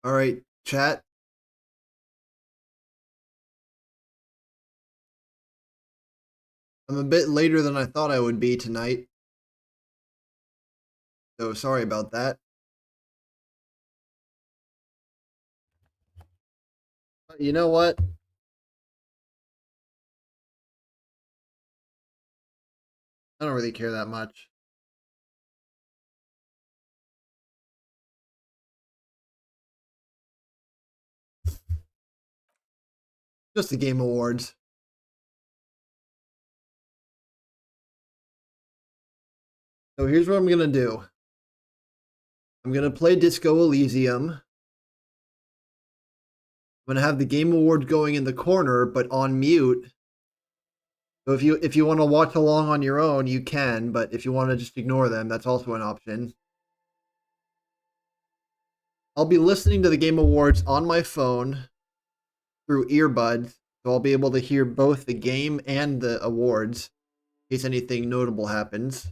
All right, chat. I'm a bit later than I thought I would be tonight, so sorry about that. You know what? I don't really care that much. Just the Game Awards. So here's what I'm gonna do. I'm gonna play Disco Elysium. I'm gonna have the Game Awards going in the corner, but on mute. So if you want to watch along on your own, you can. But if you want to just ignore them, that's also an option. I'll be listening to the Game Awards on my phone through earbuds, so I'll be able to hear both the game and the awards in case anything notable happens.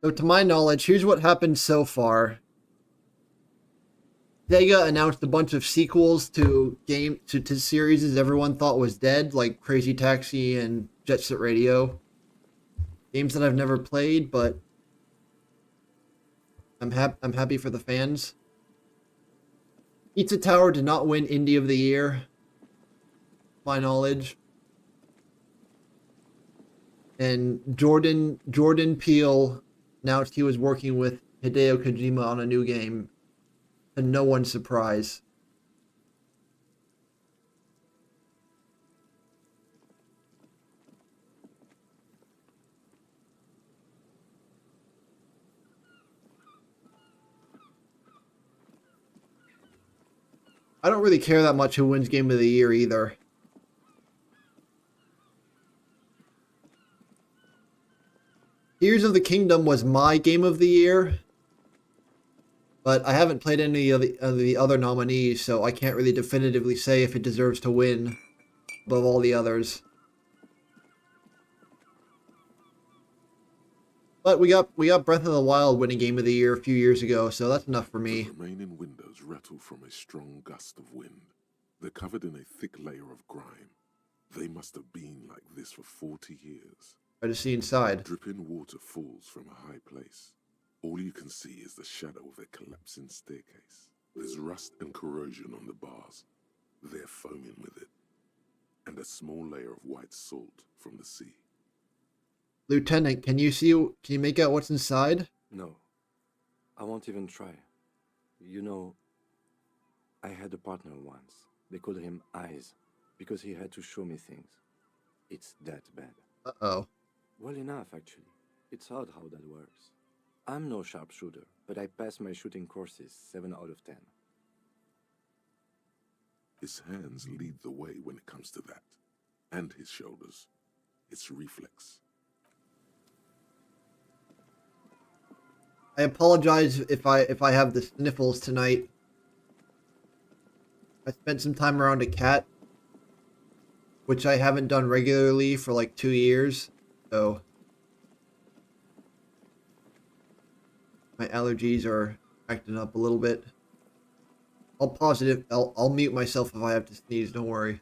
So to my knowledge, here's what happened so far. Sega announced a bunch of sequels to series everyone thought was dead, like Crazy Taxi and Jet Set Radio. Games that I've never played, but I'm happy for the fans. Pizza Tower did not win Indie of the Year, to my knowledge. And Jordan Peele announced he was working with Hideo Kojima on a new game, to no one's surprise. I don't really care that much who wins Game of the Year either. Tears of the Kingdom was my Game of the Year, but I haven't played any of the other nominees, so I can't really definitively say if it deserves to win above all the others. But we got Breath of the Wild winning Game of the Year a few years ago, so that's enough for me. The remaining windows rattle from a strong gust of wind. They're covered in a thick layer of grime. They must have been like this for 40 years. Try to see inside. Dripping water falls from a high place. All you can see is the shadow of a collapsing staircase. There's rust and corrosion on the bars. They're foaming with it. And a small layer of white salt from the sea. Lieutenant, can you make out what's inside? No, I won't even try. You know, I had a partner once. They called him Eyes, because he had to show me things. It's that bad. Uh-oh. Well enough, actually. It's odd how that works. I'm no sharpshooter, but I pass my shooting courses 7 out of 10. His hands lead the way when it comes to that. And his shoulders. It's reflex. I apologize if I have the sniffles tonight. I spent some time around a cat, which I haven't done regularly for like 2 years, so my allergies are acting up a little bit. I'll mute myself if I have to sneeze, don't worry.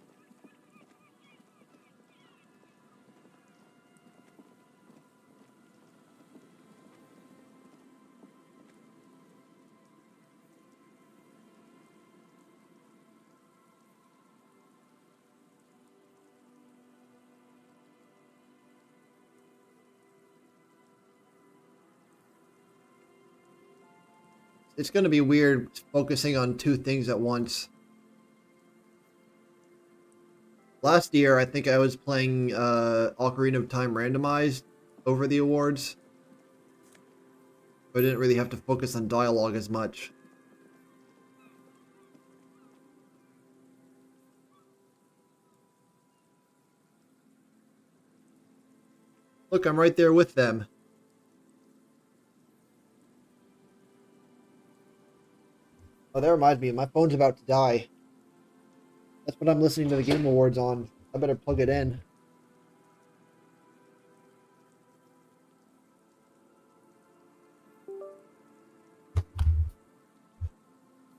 It's going to be weird focusing on two things at once. Last year, I think I was playing Ocarina of Time randomized over the awards. I didn't really have to focus on dialogue as much. Look, I'm right there with them. Oh, that reminds me, my phone's about to die. That's what I'm listening to the Game Awards on. I better plug it in.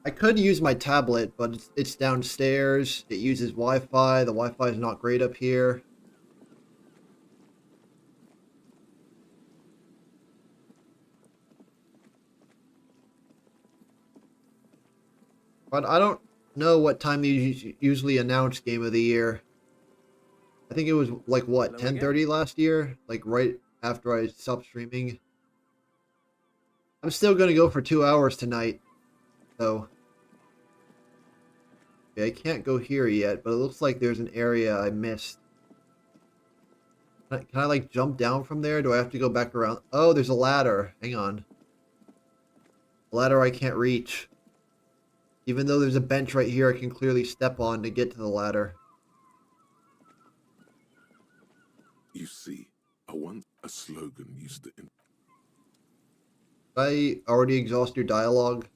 I could use my tablet, but it's downstairs. It uses Wi-Fi. The Wi-Fi is not great up here. But I don't know what time they usually announce Game of the Year. I think it was like what, 10:30 last year? Like right after I stopped streaming. I'm still gonna go for 2 hours tonight. So yeah, I can't go here yet, but it looks like there's an area I missed. Can I like jump down from there? Do I have to go back around? Oh, there's a ladder. Hang on. A ladder I can't reach. Even though there's a bench right here I can clearly step on to get to the ladder. You see, a slogan used to. Did I already exhaust your dialogue?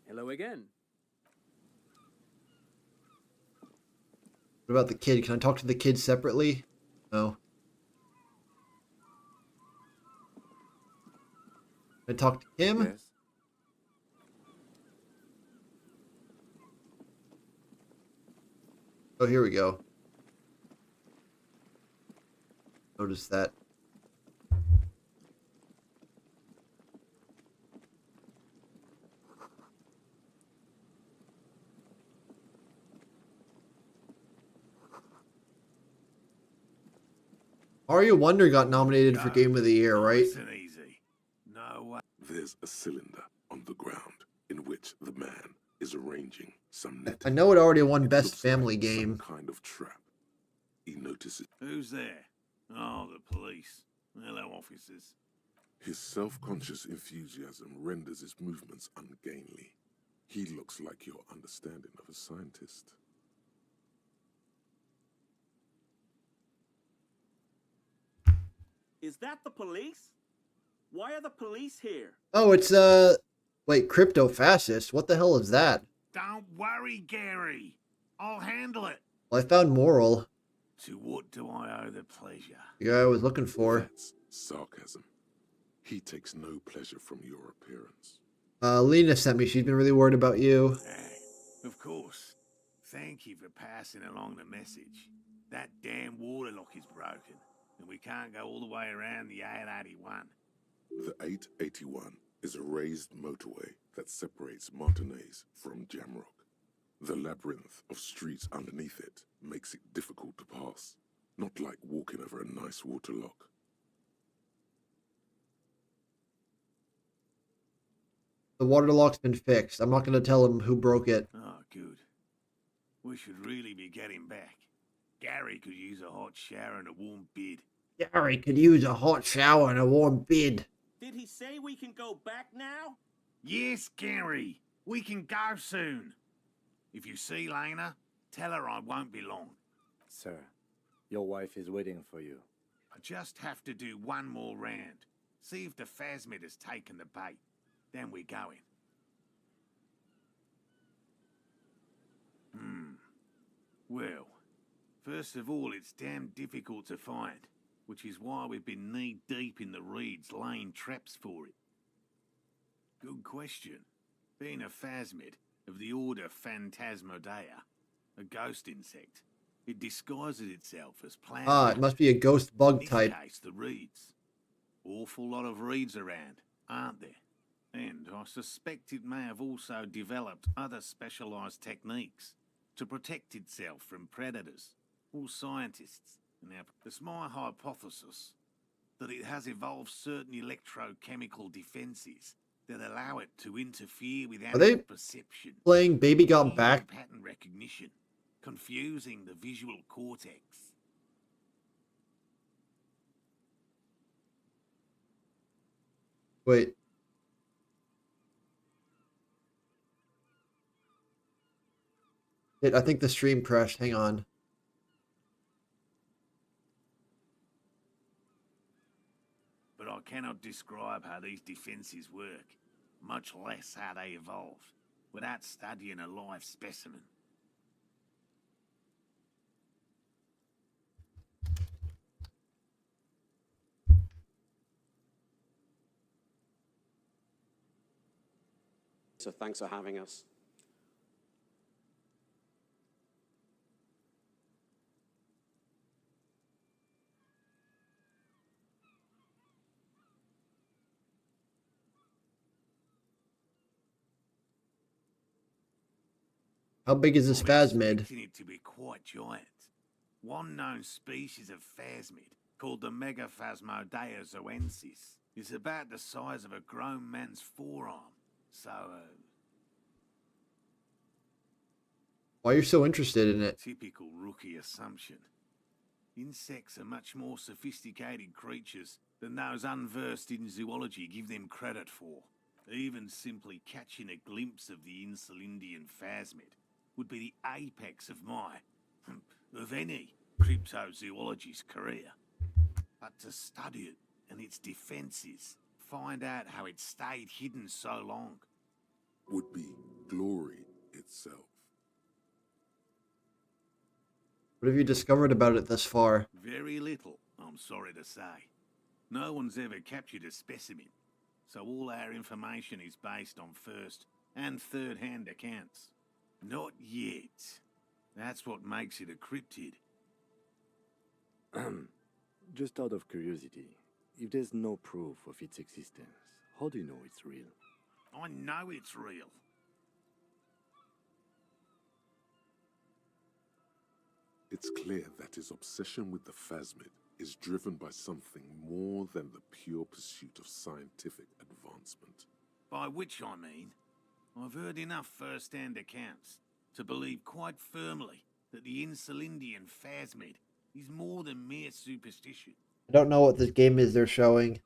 Hello again. What about the kid? Can I talk to the kid separately? No. Can I talk to him? Yes. Oh, here we go. Notice that. Mario Wonder got nominated for Game of the Year, right? Nice and easy. No way. There's a cylinder on the ground in which the man is arranging some I netting. know it already won It Best looks Family like Game. Some kind of trap. He notices Who's there? Oh, the police. Hello, officers. his self-conscious enthusiasm renders his movements ungainly. He looks like your understanding of a scientist. Is that the police? Why are the police here? Oh, it's, wait, Crypto Fascist? What the hell is that? Don't worry, Gary. I'll handle it. Well, I found Moral, To what do I owe the pleasure? the guy I was looking for. That's sarcasm. He takes no pleasure from your appearance. Lena sent me. She's been really worried about you. Of course. Thank you for passing along the message. That damn water lock is broken, and we can't go all the way around the 881. The 881 is a raised motorway that separates Martinez from Jamrock. The labyrinth of streets underneath it makes it difficult to pass, not like walking over a nice waterlock. The water lock's been fixed. I'm not going to tell him who broke it. Oh, good. We should really be getting back. Gary could use a hot shower and a warm bed. Gary could use a hot shower and a warm bed. Did he say we can go back now? Yes, Gary. We can go soon. If you see Lena, tell her I won't be long. Sir, your wife is waiting for you. I just have to do one more round. See if the phasmid has taken the bait. Then we're going. Well, first of all, it's damn difficult to find, which is why we've been knee-deep in the reeds laying traps for it. Good question. Being a phasmid of the order Phantasmodea, a ghost insect, it disguises itself as plant. Ah, it must be a ghost bug In this type. case, the reeds. Awful lot of reeds around, aren't there? And I suspect it may have also developed other specialised techniques to protect itself from predators or scientists. Now, it's my hypothesis that it has evolved certain electrochemical defences that allow it to interfere with Are they animal perception, Playing Baby Got and Back. pattern recognition, confusing the visual cortex. Wait. I think the stream crashed. Hang on. cannot describe how these defenses work, much less how they evolved, without studying a live specimen. So thanks for having us. How big is this I'm phasmid? expecting it to be quite giant. One known species of phasmid, called the Megaphasmodeozoensis, is about the size of a grown man's forearm. So, Why are you so interested in it? typical rookie assumption. Insects are much more sophisticated creatures than those unversed in zoology give them credit for. Even simply catching a glimpse of the Insulindian phasmid would be the apex of my, of any, cryptozoologist's career. But to study it and its defenses, find out how it stayed hidden so long. Would be glory itself. What have you discovered about it thus far? Very little, I'm sorry to say. No one's ever captured a specimen, so all our information is based on first and third-hand accounts. Not yet. That's what makes it a cryptid. Just out of curiosity, if there's no proof of its existence, how do you know it's real? I know it's real. It's clear that his obsession with the phasmid is driven by something more than the pure pursuit of scientific advancement. By which I mean, I've heard enough first-hand accounts to believe quite firmly that the Insulindian phasmid is more than mere superstition. I don't know what this game is they're showing.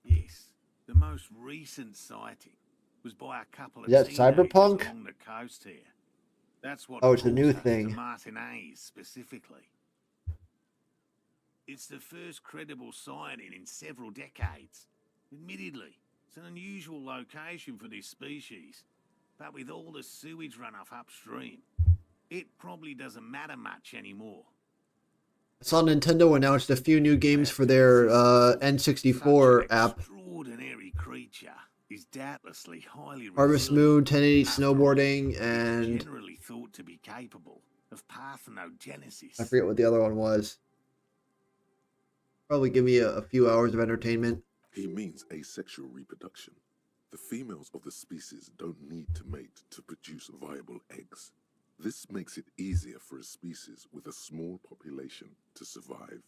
Yes, the most recent sighting was by a couple of Is that teenagers Cyberpunk? along the coast here. That's what Oh, it's a brought new us thing. to Martinez specifically. It's the first credible sighting in several decades. Admittedly, it's an unusual location for this species, but with all the sewage runoff upstream, it probably doesn't matter much anymore. I saw Nintendo announced a few new games for their N64 Such an app. extraordinary creature is doubtlessly highly Harvest resilient. Moon, 1080 After all, snowboarding, it's and generally thought to be capable of parthenogenesis. I forget what the other one was. Probably give me a few hours of entertainment. He means asexual reproduction. The females of the species don't need to mate to produce viable eggs. This makes it easier for a species with a small population to survive.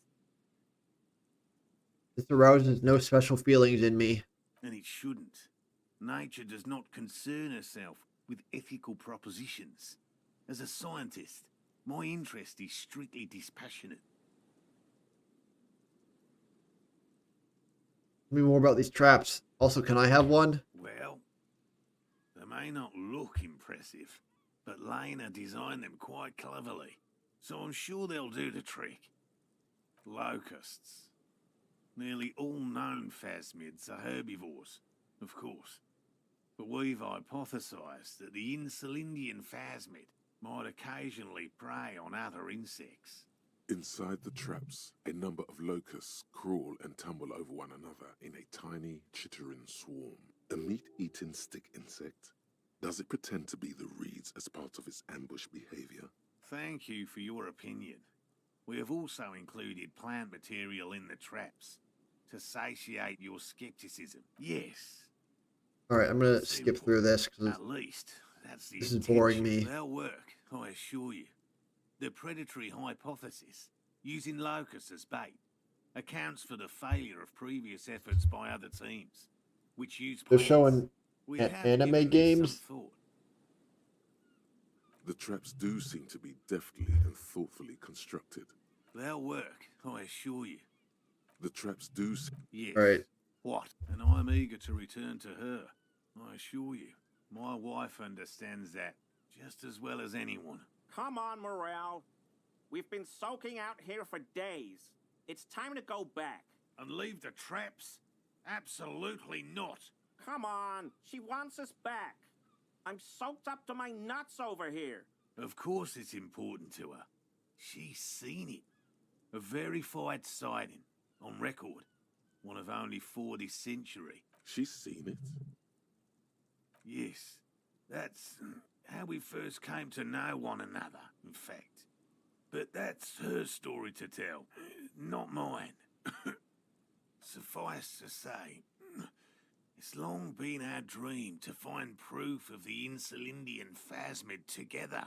This arouses no special feelings in me. And it shouldn't. Nature does not concern herself with ethical propositions. As a scientist, my interest is strictly dispassionate. Tell me more about these traps. Also, can I have one? Well, they may not look impressive, but Lena designed them quite cleverly, so I'm sure they'll do the trick. Locusts. Nearly all known phasmids are herbivores, of course, but we've hypothesized that the Insulindian phasmid might occasionally prey on other insects. Inside the traps, a number of locusts crawl and tumble over one another in a tiny, chittering swarm. A meat-eating stick insect? Does it pretend to be the reeds as part of its ambush behavior? Thank you for your opinion. We have also included plant material in the traps to satiate your skepticism. Yes. Alright, I'm gonna skip Simple. through this because At least, that's the this is boring intention. me. They'll work, I assure you. The predatory hypothesis, using locusts as bait, accounts for the failure of previous efforts by other teams, which use They're plants. showing We have anime given this games? some thought. The traps do seem to be deftly and thoughtfully constructed. They'll work, I assure you. The traps do Yes. Alright. What? And I'm eager to return to her, I assure you. My wife understands that just as well as anyone. Come on, Morel. We've been soaking out here for days. It's time to go back. And leave the traps? Absolutely not. Come on, she wants us back. I'm soaked up to my nuts over here. Of course it's important to her. She's seen it. A verified sighting, on record. One of only 4 this century. She's seen it. Yes, that's how we first came to know one another, in fact. But that's her story to tell, not mine. Suffice to say, it's long been our dream to find proof of the Insulindian phasmid together.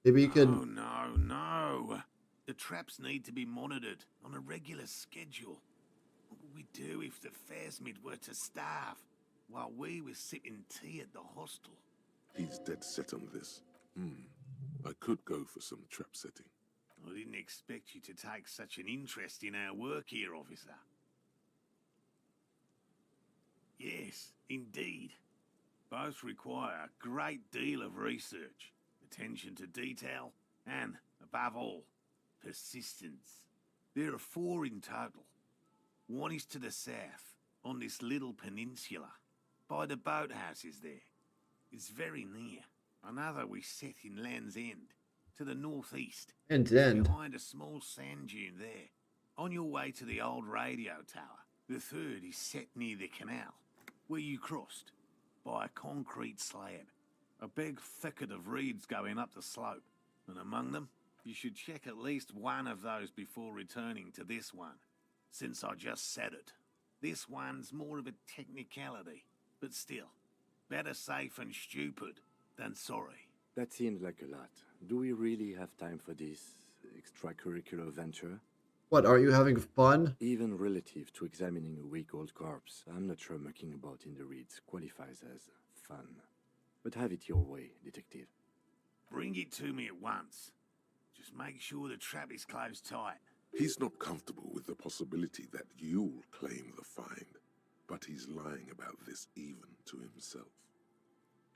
Maybe you could. Oh, no. The traps need to be monitored on a regular schedule. What would we do if the phasmid were to starve while we were sipping tea at the hostel? He's dead set on this. I could go for some trap setting. I didn't expect you to take such an interest in our work here, officer. Yes, indeed. Both require a great deal of research, attention to detail, and, above all, persistence. There are 4 in total. One is to the south, on this little peninsula, by the boathouses there. It's very near. Another we set in Land's End, to the northeast. And then. Behind a small sand dune there, on your way to the old radio tower. The third is set near the canal, where you crossed, by a concrete slab. A big thicket of reeds going up the slope, and among them, you should check at least one of those before returning to this one, since I just said it. This one's more of a technicality, but still, better safe and stupid than sorry. That seems like a lot. Do we really have time for this extracurricular venture? What, are you having fun? Even relative to examining a week-old corpse, I'm not sure mucking about in the reeds qualifies as fun. But have it your way, detective. Bring it to me at once. Just make sure the trap is closed tight. He's not comfortable with the possibility that you'll claim the find, but he's lying about this even to himself.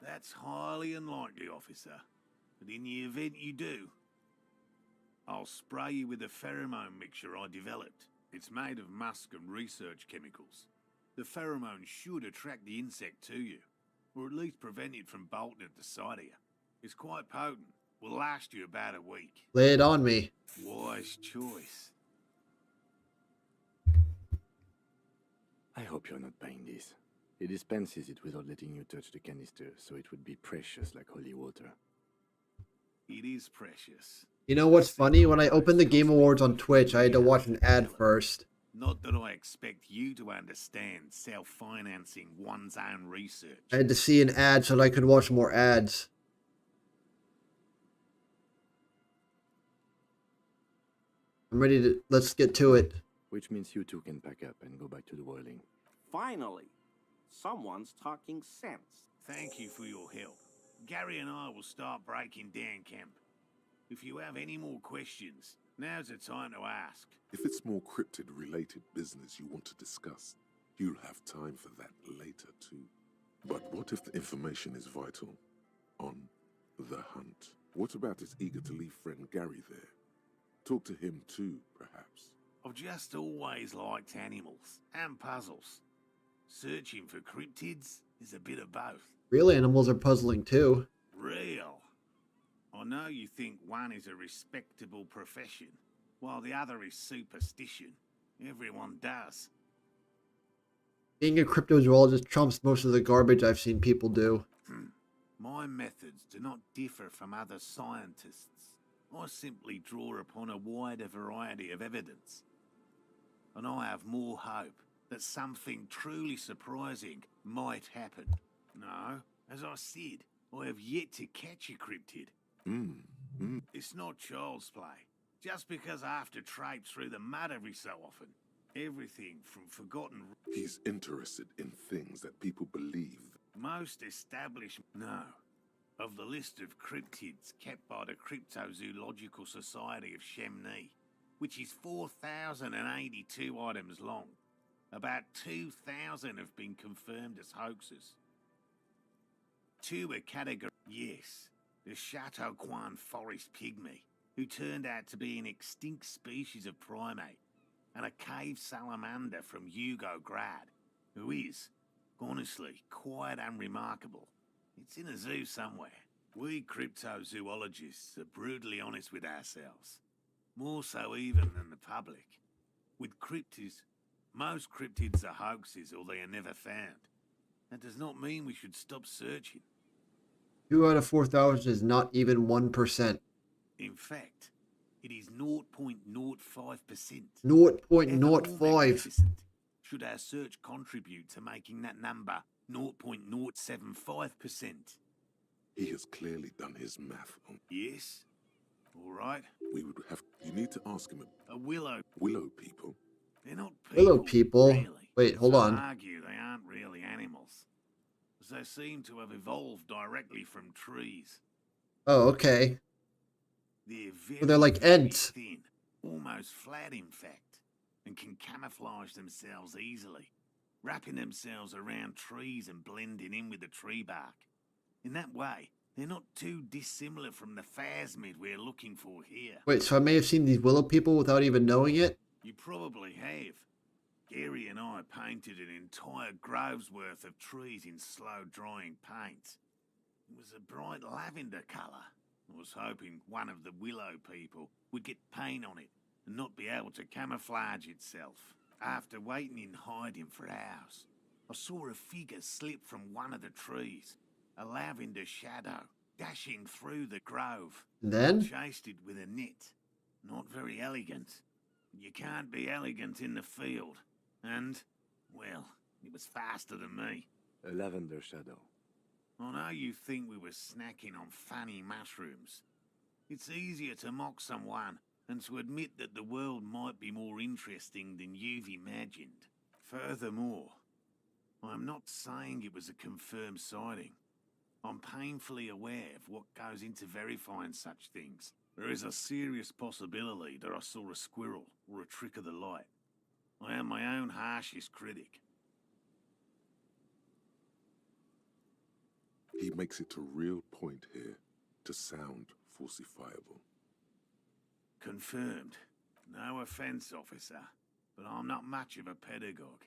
That's highly unlikely, officer. But in the event you do, I'll spray you with a pheromone mixture I developed. It's made of musk and research chemicals. The pheromone should attract the insect to you, or at least prevent it from bolting at the sight of you. It's quite potent. Will last you about a week. Lay it on me. Wise choice. I hope you're not buying this. He dispenses it without letting you touch the canister, so it would be precious like holy water. It is precious. You know what's funny? When I opened the Game Awards on Twitch, I had to watch an ad first. Not that I expect you to understand self-financing one's own research. I had to see an ad so that I could watch more ads. I'm ready to... Let's get to it. Which means you two can pack up and go back to the boiling. Finally, someone's talking sense. Thank you for your help. Gary and I will start breaking down camp. If you have any more questions, now's the time to ask. If it's more cryptid-related business you want to discuss, you'll have time for that later too. But what if the information is vital? On the hunt. What about his eager-to-leave friend Gary there? Talk to him too, perhaps. I've just always liked animals and puzzles. Searching for cryptids is a bit of both. Real animals are puzzling too. Real. I know you think one is a respectable profession, while the other is superstition. Everyone does. Being a cryptozoologist trumps most of the garbage I've seen people do. My methods do not differ from other scientists. I simply draw upon a wider variety of evidence. And I have more hope that something truly surprising might happen. No, as I said, I have yet to catch a cryptid. It's not child's play. Just because I have to traipse through the mud every so often. Everything from forgotten... He's interested in things that people believe. Most established... No. Of the list of cryptids kept by the Cryptozoological Society of Chemnee, which is 4,082 items long, about 2,000 have been confirmed as hoaxes. 2 are categorized... Yes, the Chateauquan forest pygmy, who turned out to be an extinct species of primate, and a cave salamander from Grad, who is, honestly, quite unremarkable. It's in a zoo somewhere. We cryptozoologists are brutally honest with ourselves. More so even than the public. With cryptids, most cryptids are hoaxes or they are never found. That does not mean we should stop searching. 2 out of 4,000 is not even 1%. In fact, it is 0.05%. 0.05. Should our search contribute to making that number 0.075%? He has clearly done his math on. Yes? All right. We would have. You need to ask him. A willow. Willow people. They're not people. Willow people? Really. Wait, hold Some on. argue they aren't really animals, as they seem to have evolved directly from trees. Oh, okay. They're Well, they're like very ants. thin, almost flat in fact, and can camouflage themselves easily, wrapping themselves around trees and blending in with the tree bark. In that way, they're not too dissimilar from the phasmid we're looking for here. Wait, so I may have seen these willow people without even knowing it? You probably have. Gary and I painted an entire grove's worth of trees in slow-drying paint. It was a bright lavender colour. I was hoping one of the willow people would get paint on it and not be able to camouflage itself. After waiting in hiding for hours, I saw a figure slip from one of the trees, a lavender shadow, dashing through the grove. And then? Chased it with a net. Not very elegant. You can't be elegant in the field. And, well, it was faster than me. A lavender shadow. I know you think we were snacking on funny mushrooms. It's easier to mock someone and to admit that the world might be more interesting than you've imagined. Furthermore, I'm not saying it was a confirmed sighting. I'm painfully aware of what goes into verifying such things. There is a serious possibility that I saw a squirrel or a trick of the light. I am my own harshest critic. He makes it a real point here to sound falsifiable. Confirmed. No offence, officer, but I'm not much of a pedagogue.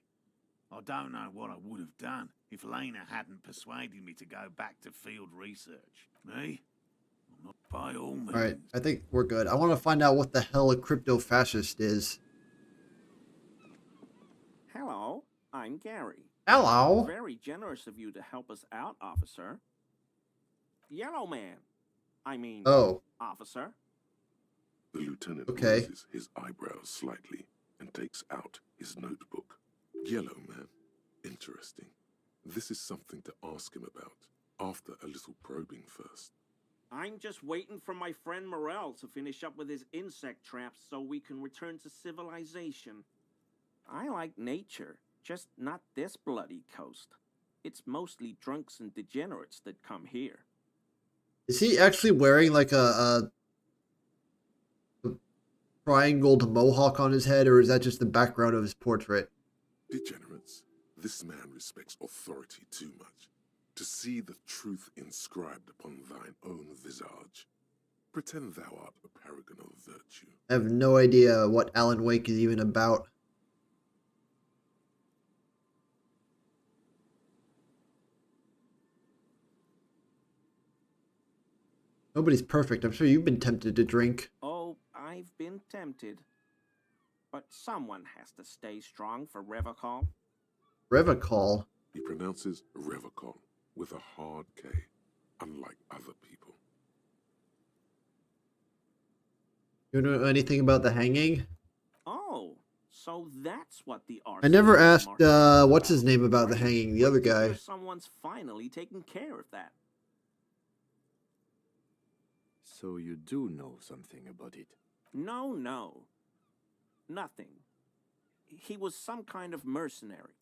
I don't know what I would have done if Lena hadn't persuaded me to go back to field research. Me? I'm not by all means. Alright, I think we're good. I want to find out what the hell a crypto-fascist is. Hello, I'm Gary. Hello? Very generous of you to help us out, officer. Yellow man. I mean, Oh, officer. The lieutenant Okay. raises his eyebrows slightly and takes out his notebook. Yellow man. Interesting. This is something to ask him about after a little probing first. I'm just waiting for my friend Morel to finish up with his insect traps so we can return to civilization. I like nature, just not this bloody coast. It's mostly drunks and degenerates that come here. is he actually wearing like a triangled mohawk on his head, or is that just the background of his portrait? Degenerates, this man respects authority too much. To see the truth inscribed upon thine own visage. Pretend thou art a paragon of virtue. I have no idea what Alan Wake is even about. Nobody's perfect. I'm sure you've been tempted to drink. Oh, I've been tempted. But someone has to stay strong for Revacol. Revacol? He pronounces Revacol with a hard K, unlike other people. You know anything about the hanging? Oh, so that's what the art. I never asked, what's his name about the hanging, the other guy. Someone's finally taking care of that. So you do know something about it? No. Nothing. He was some kind of mercenary.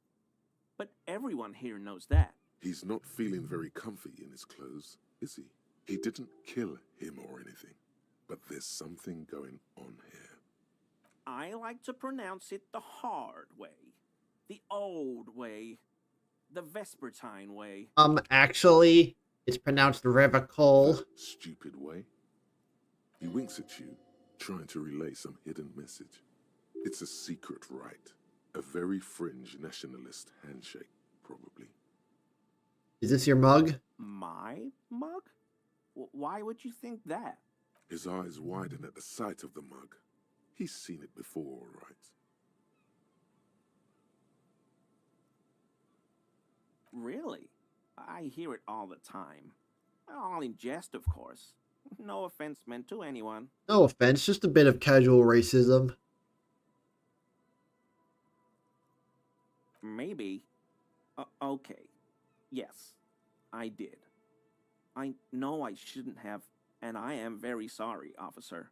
But everyone here knows that. He's not feeling very comfy in his clothes, is he? He didn't kill him or anything, but there's something going on here. I like to pronounce it the hard way. The old way. The Vespertine way. Actually, it's pronounced Revacol. Stupid way. He winks at you, trying to relay some hidden message. It's a secret rite. A very fringe nationalist handshake, probably. Is this your mug? My mug? Why would you think that? His eyes widen at the sight of the mug. He's seen it before, all right. Really? I hear it all the time. All in jest, of course. No offense meant to anyone. No offense, just a bit of casual racism. Maybe. Okay. Yes, I did. I know I shouldn't have, and I am very sorry, officer.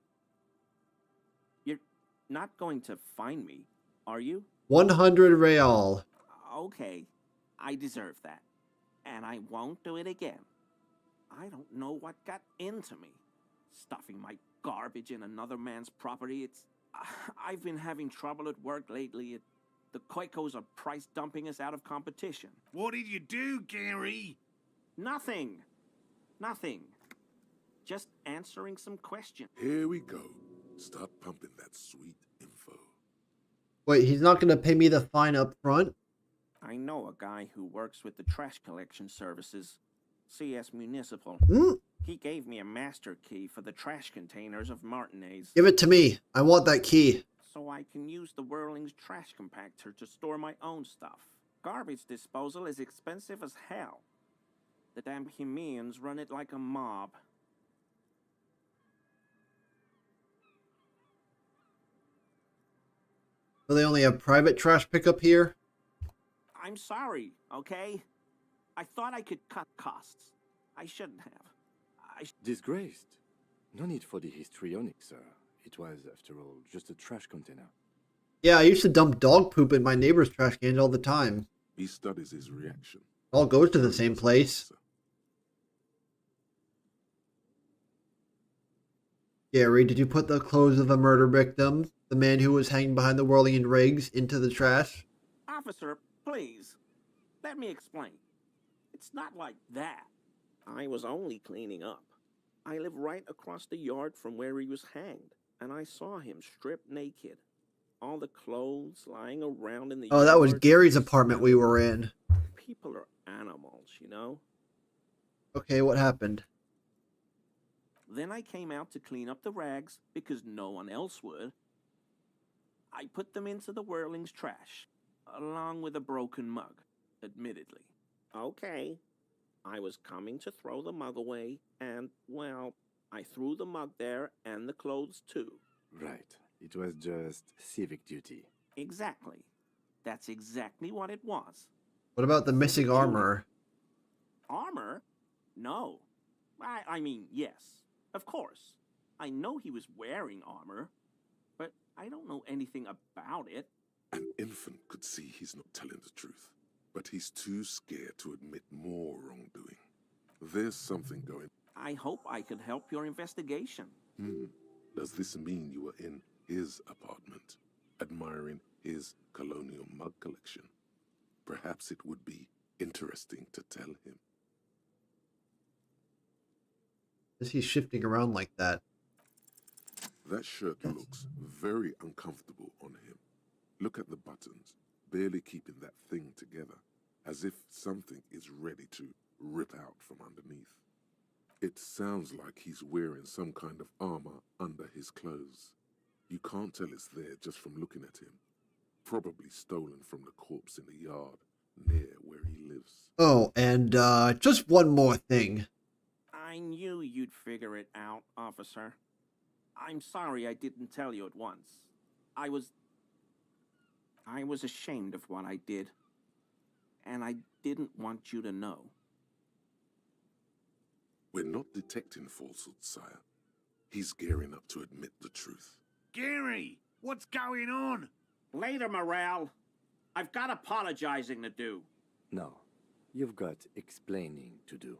You're not going to find me, are you? 100 real. Okay, I deserve that. And I won't do it again. I don't know what got into me. Stuffing my garbage in another man's property, I've been having trouble at work lately. The Koikos are price dumping us out of competition. What did you do, Gary? Nothing. Nothing. Just answering some questions. Here we go. Start pumping that sweet info. Wait, he's not gonna pay me the fine up front? I know a guy who works with the trash collection services, CS Municipal. Hmm? He gave me a master key for the trash containers of Martinez, Give it to me. I want that key. so I can use the Whirling's trash compactor to store my own stuff. Garbage disposal is expensive as hell. The damn Bohemians run it like a mob. So they only have private trash pickup here? I'm sorry, okay? I thought I could cut costs. I shouldn't have. Disgraced. No need for the histrionic, sir. It was, after all, just a trash container. Yeah, I used to dump dog poop in my neighbor's trash cans all the time. He studies his reaction. It all goes to the same place. Gary, did you put the clothes of a murder victim, the man who was hanging behind the Whirling rigs, into the trash? Officer, please. Let me explain. It's not like that. I was only cleaning up. I live right across the yard from where he was hanged, and I saw him stripped naked. All the clothes lying around in the yard. Oh, that was Gary's apartment we were in. People are animals, you know? Okay, what happened? Then I came out to clean up the rags because no one else would. I put them into the Whirling's trash, along with a broken mug, admittedly. Okay. I was coming to throw the mug away, and, well, I threw the mug there and the clothes too. Right. It was just civic duty. Exactly. That's exactly what it was. What about the missing armor? Armor? No. I mean, yes. Of course. I know he was wearing armor, but I don't know anything about it. An infant could see he's not telling the truth, but he's too scared to admit more wrongdoing. There's something going. I hope I could help your investigation. Does this mean you were in his apartment, admiring his colonial mug collection? Perhaps it would be interesting to tell him. Is he shifting around like that? That shirt looks very uncomfortable on him. Look at the buttons, barely keeping that thing together, as if something is ready to rip out from underneath. It sounds like he's wearing some kind of armor under his clothes. You can't tell it's there just from looking at him. Probably stolen from the corpse in the yard near where he lives. Oh, and just one more thing. I knew you'd figure it out, officer. I'm sorry I didn't tell you at once. I was ashamed of what I did. And I didn't want you to know. We're not detecting falsehood, sire. He's gearing up to admit the truth. Gary, what's going on? Later, Morale. I've got apologizing to do. No. You've got explaining to do.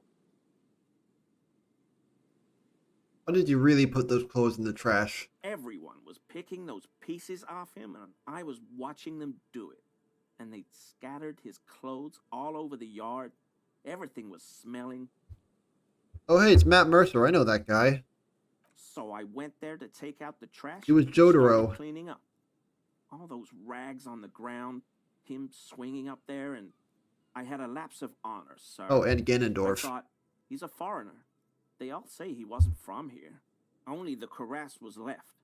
Why did you really put those clothes in the trash? Everyone was picking those pieces off him, and I was watching them do it. And they'd scattered his clothes all over the yard. Everything was smelling. Oh, hey, it's Matt Mercer. I know that guy. So I went there to take out the trash. He was and Jotaro. started cleaning up. All those rags on the ground, him swinging up there, and I had a lapse of honor, sir. Oh, and I Ganondorf. thought, he's a foreigner. They all say he wasn't from here. Only the cuirass was left.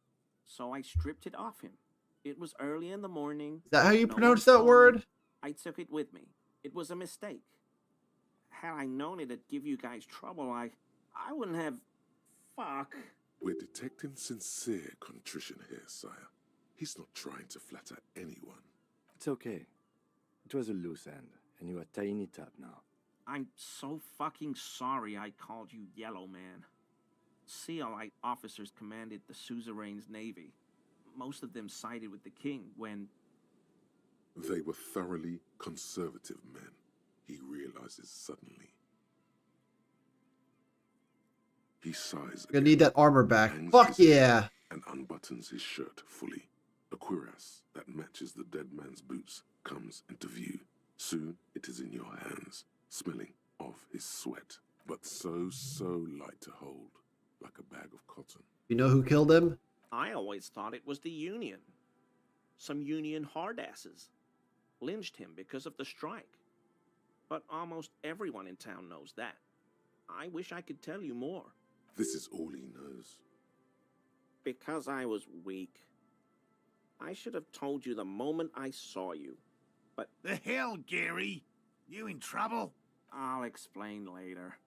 So I stripped it off him. It was early in the morning. Is that how you No pronounce one that saw word? me. I took it with me. It was a mistake. Had I known it'd give you guys trouble, I wouldn't have... Fuck. We're detecting sincere contrition here, sire. He's not trying to flatter anyone. It's okay. It was a loose end, and you are tying it up now. I'm so fucking sorry I called you Yellow Man. Seolite officers commanded the suzerain's navy. Most of them sided with the king when... They were thoroughly conservative men, he realizes suddenly. He sighs Gonna need that armor back. hangs Fuck his head, yeah. and unbuttons his shirt fully. A cuirass that matches the dead man's boots comes into view. Soon it is in your hands, smelling of his sweat, but so light to hold, like a bag of cotton. You know who killed him? I always thought it was the Union. Some Union hardasses. Lynched him because of the strike. But almost everyone in town knows that. I wish I could tell you more. This is all he knows. Because I was weak. I should have told you the moment I saw you. But The hell, Gary? You in trouble? I'll explain later.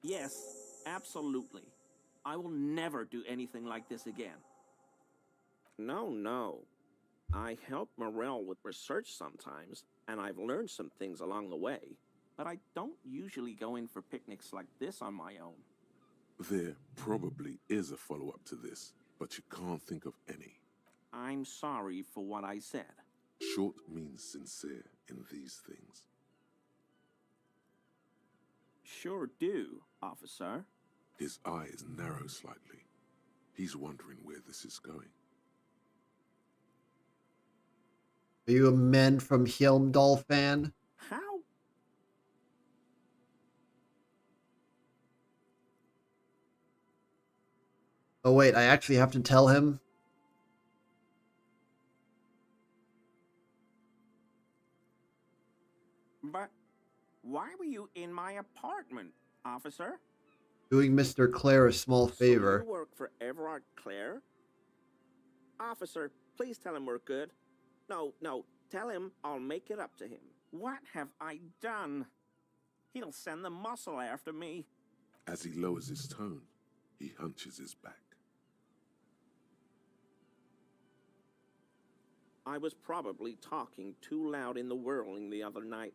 Yes, absolutely. I will never do anything like this again. No. I help Morel with research sometimes, and I've learned some things along the way. But I don't usually go in for picnics like this on my own. There probably is a follow-up to this, but you can't think of any. I'm sorry for what I said. Short means sincere in these things. Sure do, officer. His eyes narrow slightly. He's wondering where this is going. Are you a Men from Helmdall fan? How? Oh wait, I actually have to tell him? But why were you in my apartment, officer? Doing Mr. Clare a small favor. So you work for Everard Clare? Officer, please tell him we're good. No, tell him I'll make it up to him. What have I done? He'll send the muscle after me. As he lowers his tone, he hunches his back. I was probably talking too loud in the whirling the other night.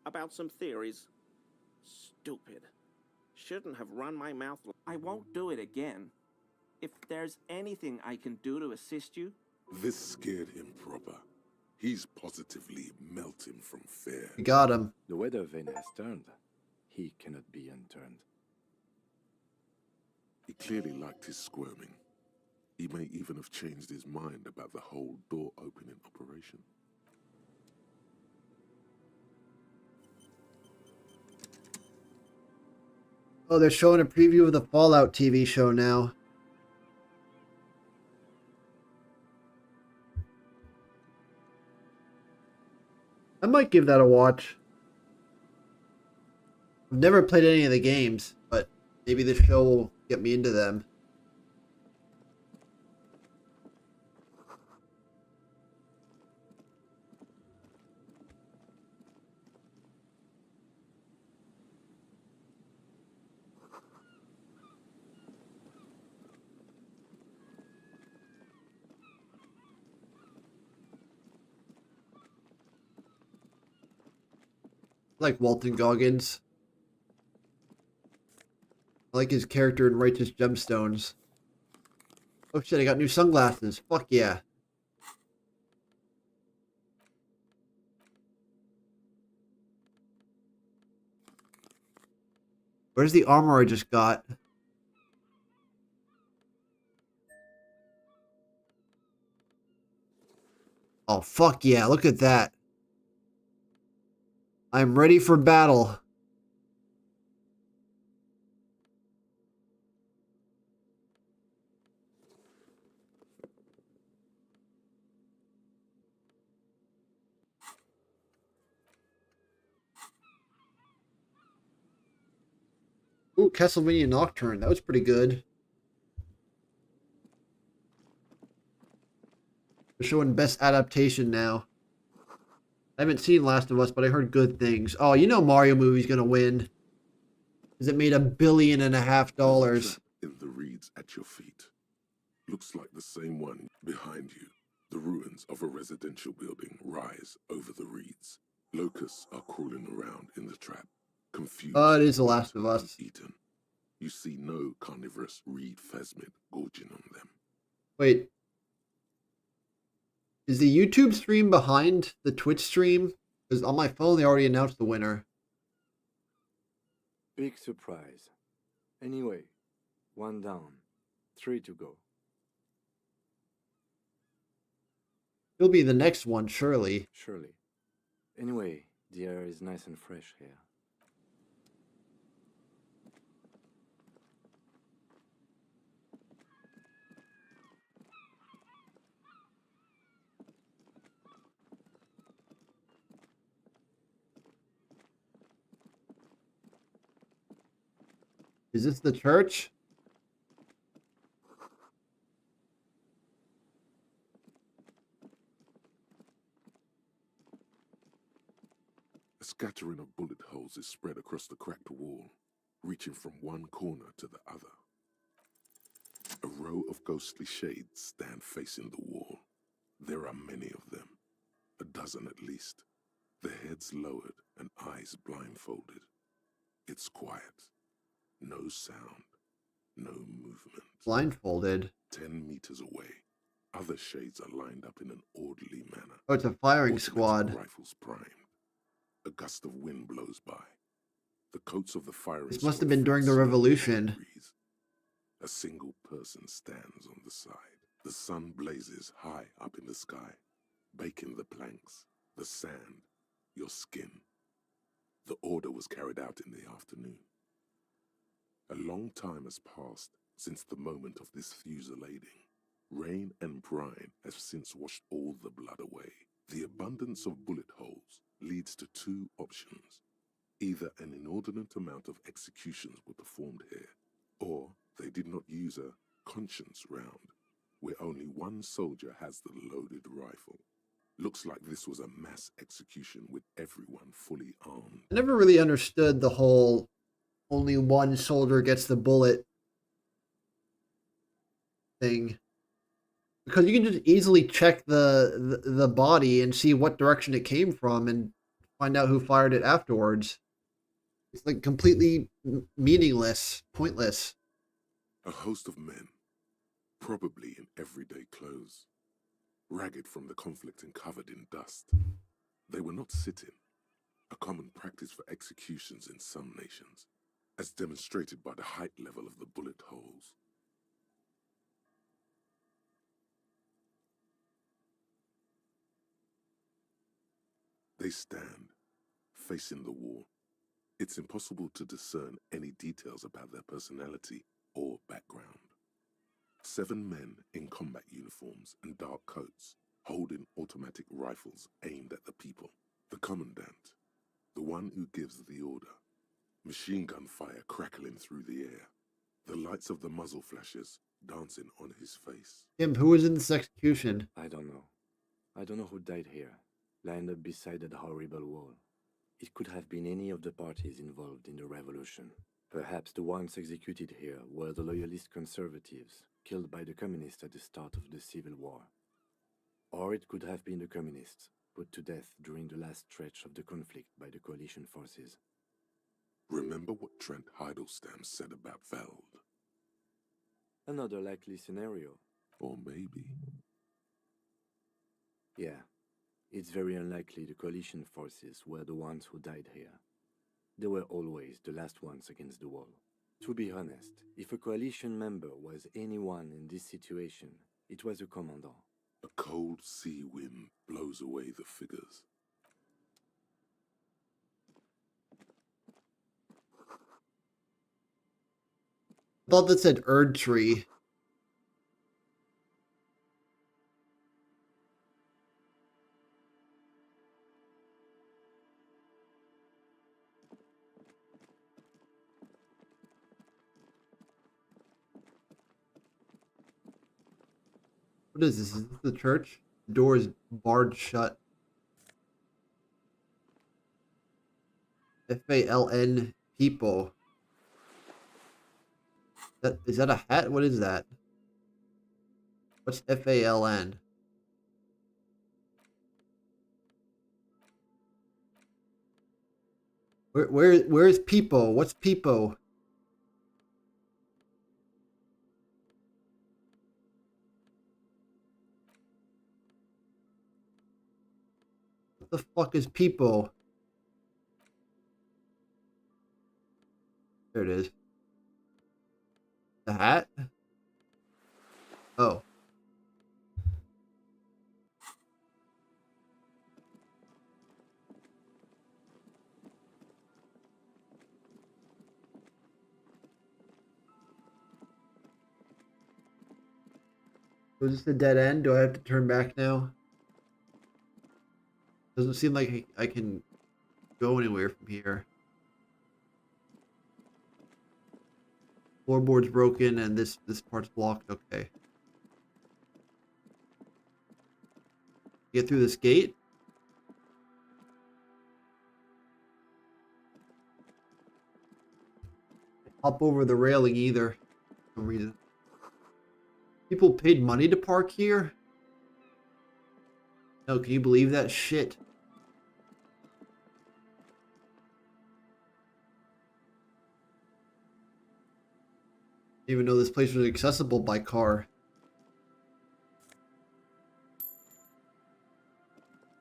About some theories. Stupid. Shouldn't have run my mouth. I won't do it again. If there's anything I can do to assist you... This scared him proper. He's positively melting from fear. You got him. The weather vane has turned. He cannot be unturned. He clearly liked his squirming. He may even have changed his mind about the whole door-opening operation. Oh, they're showing a preview of the Fallout TV show now. I might give that a watch. I've never played any of the games, but maybe the show will get me into them. I like Walton Goggins. I like his character in Righteous Gemstones. Oh shit, I got new sunglasses. Fuck yeah. Where's the armor I just got? Oh fuck yeah, look at that. I'm ready for battle. Ooh, Castlevania Nocturne. That was pretty good. They're showing best adaptation now. I haven't seen Last of Us, but I heard good things. Oh, you know Mario movie's gonna win. Because it made $1.5 billion. There's a trap in the reeds at your feet. Looks like the same one behind you. The ruins of a residential building rise over the reeds. Locusts are crawling around in the trap, confused. Oh, it is The Last of Us. Eaten. You see no carnivorous reed phasmid gorging on them. Wait. Is the YouTube stream behind the Twitch stream? Because on my phone they already announced the winner. Big surprise. Anyway, 1 down, 3 to go. He'll be the next one, surely. Surely. Anyway, the air is nice and fresh here. Is this the church? A scattering of bullet holes is spread across the cracked wall, reaching from one corner to the other. A row of ghostly shades stand facing the wall. There are many of them, a dozen at least, their heads lowered and eyes blindfolded. It's quiet. No sound. No movement. Blindfolded. 10 meters away, other shades are lined up in an orderly manner. Oh, it's a firing Automatic squad. Rifles primed. A gust of wind blows by. The coats of the firing This must squad have been during the fade slowly revolution. in the breeze. A single person stands on the side. The sun blazes high up in the sky, baking the planks, the sand, your skin. The order was carried out in the afternoon. A long time has passed since the moment of this fusillading. Rain and brine have since washed all the blood away. The abundance of bullet holes leads to two options. Either an inordinate amount of executions were performed here, or they did not use a conscience round, where only one soldier has the loaded rifle. Looks like this was a mass execution with everyone fully armed. I never really understood the whole only one soldier gets the bullet thing. Because you can just easily check the body and see what direction it came from and find out who fired it afterwards. It's like completely meaningless, pointless. A host of men, probably in everyday clothes, ragged from the conflict and covered in dust. They were not sitting, a common practice for executions in some nations, as demonstrated by the height level of the bullet holes. They stand, facing the wall. It's impossible to discern any details about their personality or background. 7 men in combat uniforms and dark coats, holding automatic rifles aimed at the people. The commandant, the one who gives the order. Machine gun fire crackling through the air. The lights of the muzzle flashes dancing on his face. Tim, who was in this execution? I don't know. I don't know who died here, lined up beside that horrible wall. It could have been any of the parties involved in the revolution. Perhaps the ones executed here were the loyalist conservatives, killed by the communists at the start of the Civil War. Or it could have been the communists, put to death during the last stretch of the conflict by the coalition forces. Remember what Trent Heidelstein said about Veld? Another likely scenario. Or maybe... Yeah, it's very unlikely the coalition forces were the ones who died here. They were always the last ones against the wall. To be honest, if a coalition member was anyone in this situation, it was a commandant. A cold sea wind blows away the figures. I thought that said Erd Tree. What is this? Is this the church? The door is barred shut. FALN people. Is that a hat? What is that? What's FALN? Where's people? What's people? What the fuck is people? There it is. The hat? Oh. Was this a dead end? Do I have to turn back now? Doesn't seem like I can go anywhere from here. Floorboard's broken and this part's blocked. Okay. Get through this gate? Hop over the railing either. For some reason. People paid money to park here? No, can you believe that shit? Didn't even know this place was accessible by car.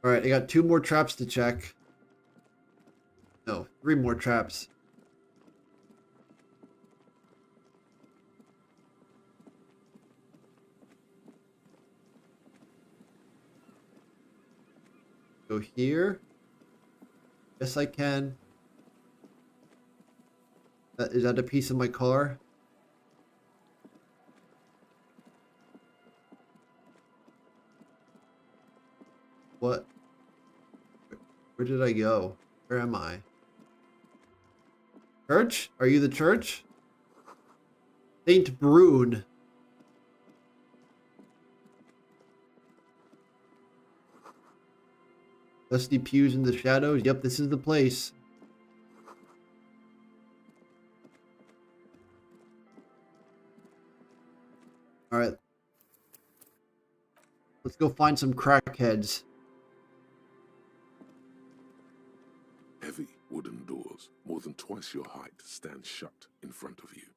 Alright, I got 2 more traps to check. No, 3 more traps. Go here. Yes, I can. Is that a piece of my car? What? Where did I go? Where am I? Church? Are you the church? Saint Brune. Dusty pews in the shadows. Yep, this is the place. Alright. Let's go find some crackheads. Heavy wooden doors, more than twice your height, stand shut in front of you.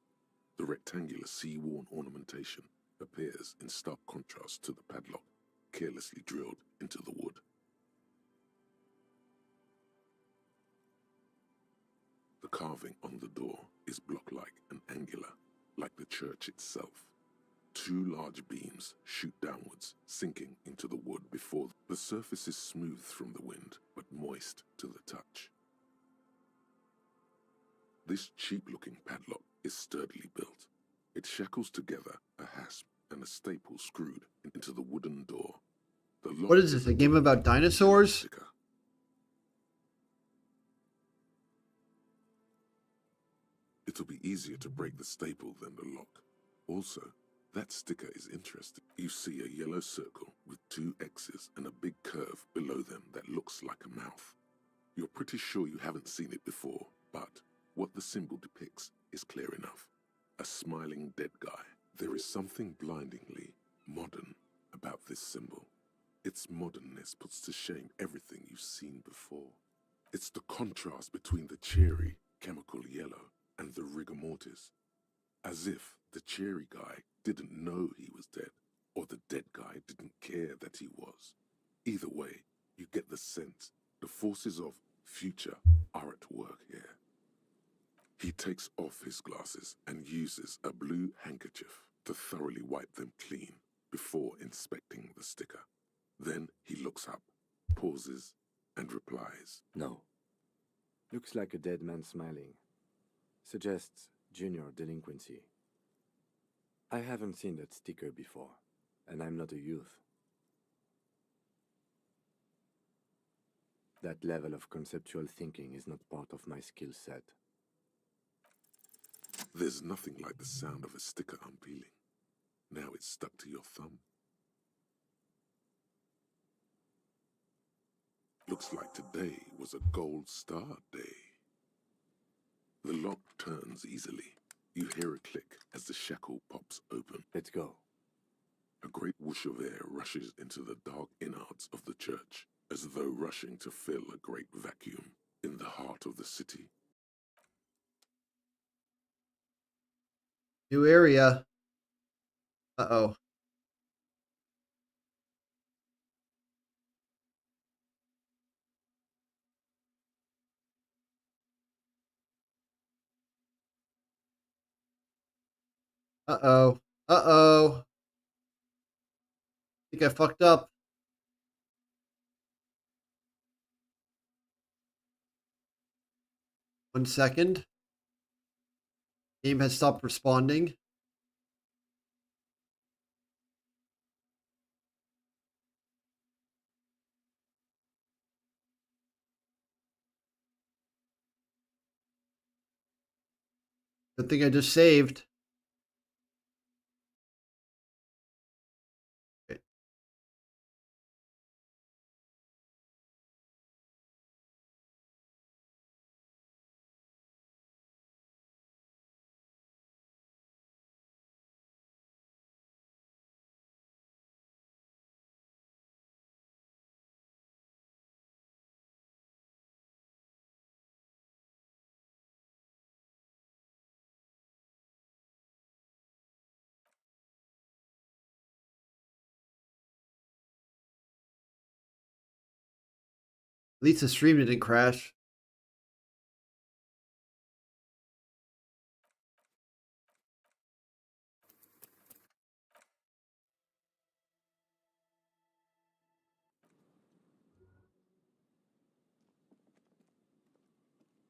The rectangular sea-worn ornamentation appears in stark contrast to the padlock, carelessly drilled into the wood. The carving on the door is block-like and angular, like the church itself. 2 large beams shoot downwards, sinking into the wood before the surface is smooth from the wind, but moist to the touch. This cheap-looking padlock is sturdily built. It shackles together a hasp and a staple screwed into the wooden door. The lock What is this, a game about dinosaurs? sticker. It'll be easier to break the staple than the lock. Also, that sticker is interesting. You see a yellow circle with 2 X's and a big curve below them that looks like a mouth. You're pretty sure you haven't seen it before, but what the symbol depicts is clear enough. A smiling dead guy. There is something blindingly modern about this symbol. Its modernness puts to shame everything you've seen before. It's the contrast between the cheery, chemical yellow and the rigor mortis. As if the cheery guy didn't know he was dead, or the dead guy didn't care that he was. Either way, you get the sense the forces of future are at work here. He takes off his glasses and uses a blue handkerchief to thoroughly wipe them clean before inspecting the sticker. Then he looks up, pauses, and replies. No. Looks like a dead man smiling. Suggests junior delinquency. I haven't seen that sticker before, and I'm not a youth. That level of conceptual thinking is not part of my skill set. There's nothing like the sound of a sticker unpeeling. Now it's stuck to your thumb. Looks like today was a gold star day. The lock turns easily. You hear a click as the shackle pops open. Let's go. A great whoosh of air rushes into the dark innards of the church, as though rushing to fill a great vacuum in the heart of the city. New area. Uh-oh. Uh-oh. Uh-oh. I think I fucked up. One second. Game has stopped responding. Good thing I just saved. Okay. At least the stream didn't crash.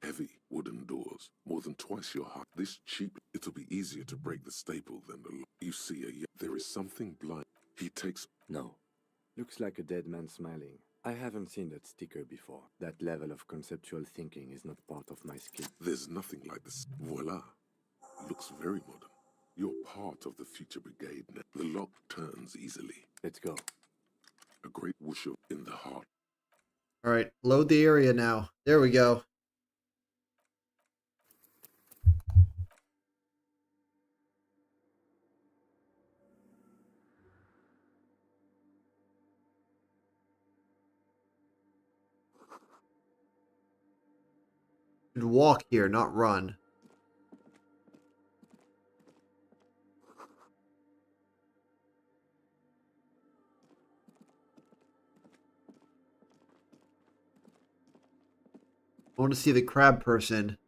Heavy wooden doors, more than twice your height. This cheap, it'll be easier to break the staple than the lock. You see there is something blind. He takes. No. Looks like a dead man smiling. I haven't seen that sticker before. That level of conceptual thinking is not part of my skill. There's nothing like this. Voila. Looks very modern. You're part of the future brigade now. The lock turns easily. Let's go. A great whoosh in the heart. Alright, load the area now. There we go. Should walk here, not run. I want to see the crab person.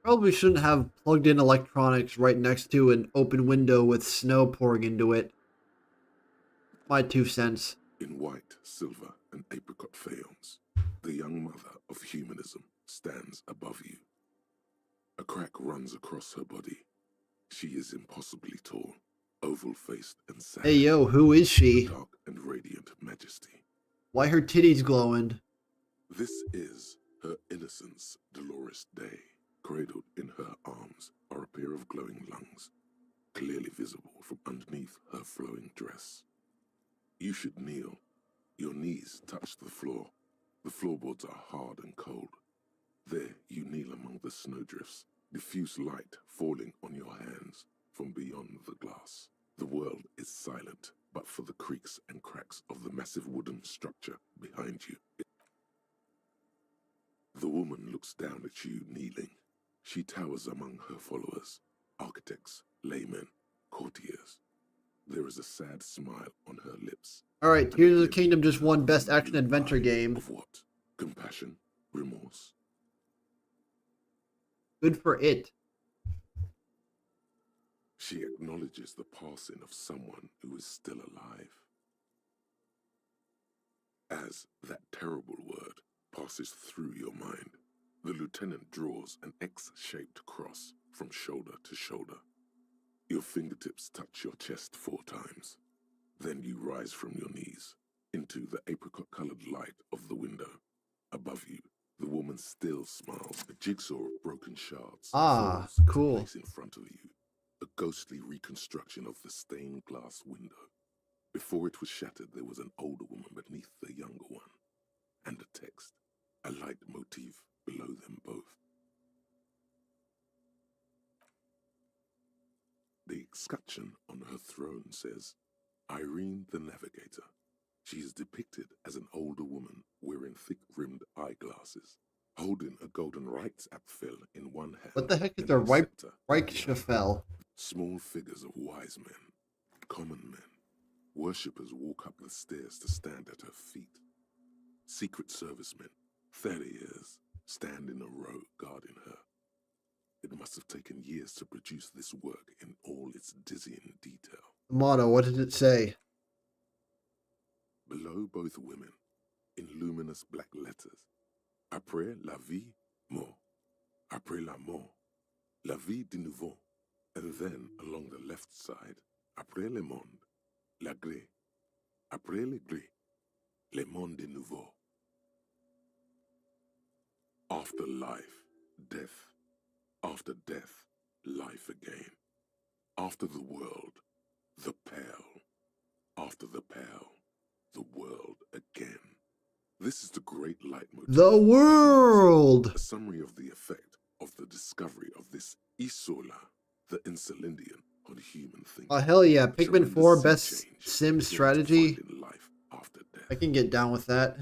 Probably shouldn't have plugged in electronics right next to an open window with snow pouring into it. My 2 cents. In white, silver, and apricot faience, the young mother of humanism stands above you. A crack runs across her body. She is impossibly tall, oval-faced and sad. Hey yo, who is she? Dark and radiant majesty. Why her titties glowing? This is her innocence, Dolores Day. Cradled in her arms are a pair of glowing lungs, clearly visible from underneath her flowing dress. You should kneel. Your knees touch the floor. The floorboards are hard and cold. There you kneel among the snowdrifts, diffuse light falling on your hands from beyond the glass. The world is silent, but for the creaks and cracks of the massive wooden structure behind you. The woman looks down at you kneeling. She towers among her followers, architects, laymen, courtiers. There is a sad smile on her lips. Alright, Tears of the Kingdom just won Best Action Adventure Game. Of what? Compassion? Remorse? Good for it. She acknowledges the passing of someone who is still alive. As that terrible word passes through your mind, the lieutenant draws an X-shaped cross from shoulder to shoulder. Your fingertips touch your chest 4 times. Then you rise from your knees into the apricot-colored light of the window. Above you, the woman still smiles. A jigsaw of broken shards Ah, falls into cool. place in front of you, a ghostly reconstruction of the stained glass window. Before it was shattered, there was an older woman beneath the younger one, and a text, a light motif below them both. The escutcheon on her throne says, Irene the Navigator. She is depicted as an older woman wearing thick-rimmed eyeglasses, holding a golden Reichsapfel in one hand. What the heck is and a scepter in the other. Reichsapfel? Small figures of wise men, common men, worshippers walk up the stairs to stand at her feet. Secret servicemen, 30 years, stand in a row guarding her. It must have taken years to produce this work in all its dizzying detail. The motto, what did it say? Below both women, in luminous black letters, Après la vie, mort. Après la mort, la vie de nouveau. And then, along the left side, Après le monde, la gré. Après le gré, le monde de nouveau. After life, death. After death, life again. After the world, the pale. After the pale, the world again. This is the great leitmotif. The world! A summary of the effect of the discovery of this Isola, the Insulindian, on human thinking. Oh, hell yeah. Pikmin 4, Tremendous best sea change sim begin to strategy. find in life after death. I can get down with that.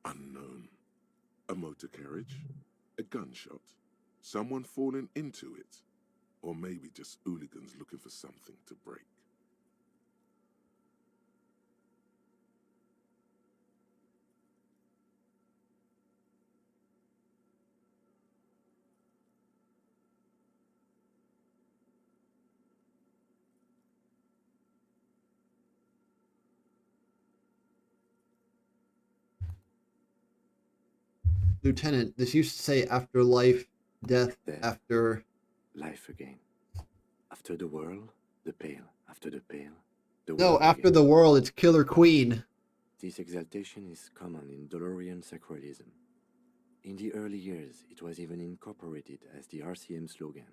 Unknown. A motor carriage, a gunshot, someone falling into it, or maybe just hooligans looking for something to break. Lieutenant, this used to say after life, death, Death. after... Life again. After the world, the pale. After the pale, the No, world after again. the world, it's Killer Queen. This exaltation is common in Dolorian sacralism. In the early years, it was even incorporated as the RCM slogan.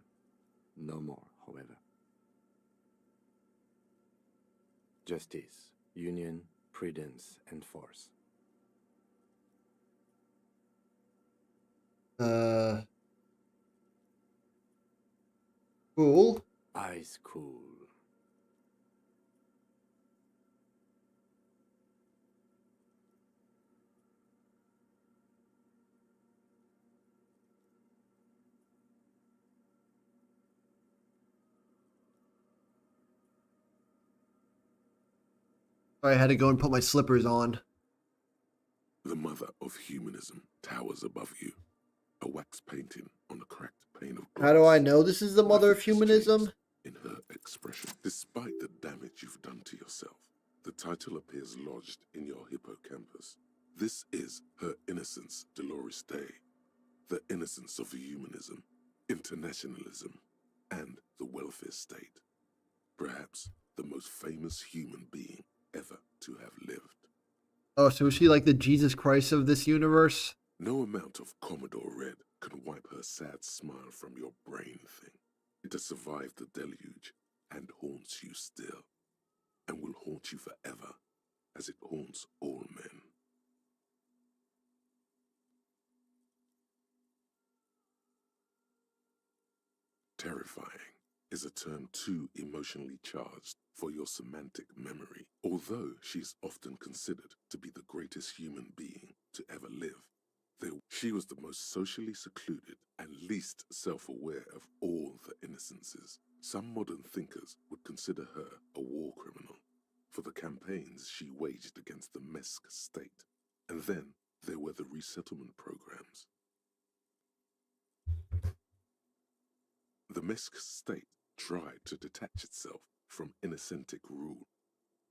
No more, however. Justice, union, prudence, and force. Cool. Ice cool. Sorry, I had to go and put my slippers on. The mother of humanism towers above you, a wax painting on a cracked pane of glass. How do I know this is the mother of Nothing has humanism? changed in her expression. Despite the damage you've done to yourself, the title appears lodged in your hippocampus. This is her innocence, Dolores Day, the innocence of humanism, internationalism, and the welfare state. Perhaps the most famous human being ever to have lived. Oh, so is she like the Jesus Christ of this universe? No amount of Commodore Red can wipe her sad smile from your brain thing. It has survived the deluge and haunts you still, and will haunt you forever, as it haunts all men. Terrifying is a term too emotionally charged for your semantic memory. Although she is often considered to be the greatest human being to ever live, she was the most socially secluded and least self-aware of all the innocences. Some modern thinkers would consider her a war criminal for the campaigns she waged against the Mesk state. And then there were the resettlement programs. The Mesk state tried to detach itself from Innocentic rule.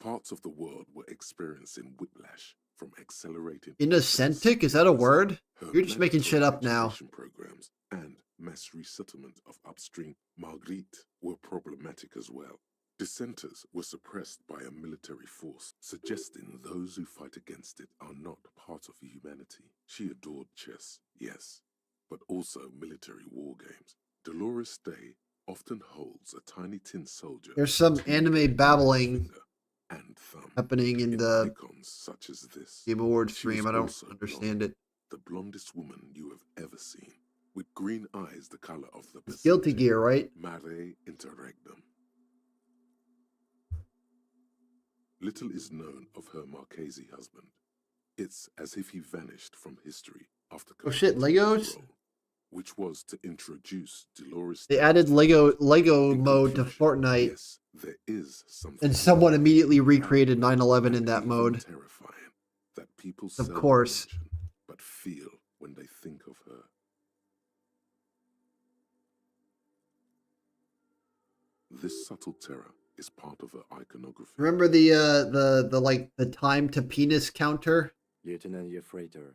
Parts of the world were experiencing whiplash from accelerated Innocentic? Is that a word? You're just making shit up now. education programs and mass resettlement of upstream Margritte were problematic as well. Dissenters were suppressed by a military force, suggesting those who fight against it are not part of humanity. She adored chess, yes, but also military war games. Dolores Day often holds a tiny tin soldier. There's some anime babbling and thumb happening in the icons such as this. Game Awards She stream. was I don't also understand blonde, it. the blondest woman you have ever seen, with green eyes the color of the It's Guilty Pacific. Gear, right? Mare interregnum. Little is known of her Marchese husband. It's as if he vanished from history after Oh shit, completing his Legos? role, which was to introduce Dolores. They Day added to Lego in mode to conclusion, Fortnite, yes, there is something and someone immediately recreated 9/11 in and that even mode. terrifying that people Of seldom course. mention, but feel when they think of her. This subtle terror is part of her iconography. Remember the time to penis counter? Lieutenant Yefrater.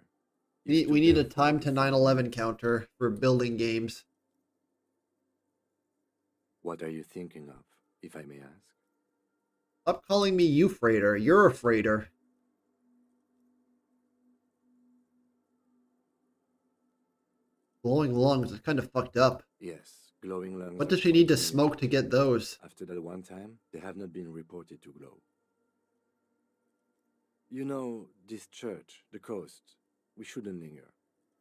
We need a time to 9/11 counter for building games. What are you thinking of, if I may ask? Stop calling me you freighter. You're a freighter. Glowing lungs is kind of fucked up. Yes, glowing lungs. What are does she need to quite smoke to get those? After that one time, they have not been reported to glow. You know, this church, the coast, we shouldn't linger.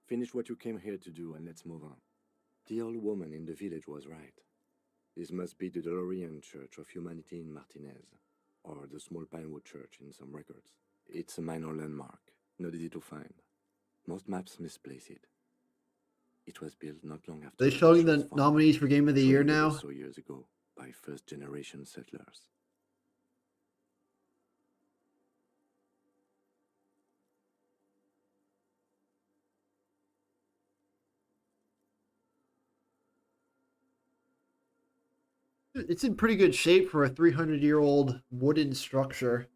Finish what you came here to do and let's move on. The old woman in the village was right. This must be the DeLorean Church of Humanity in Martinez, or the small Pinewood Church in some records. It's a minor landmark, not easy to find. Most maps misplace it. It was built not long after. Are they showing the nominees for Game of the Year now? So years ago, by first-generation settlers. It's in pretty good shape for a 300-year-old wooden structure.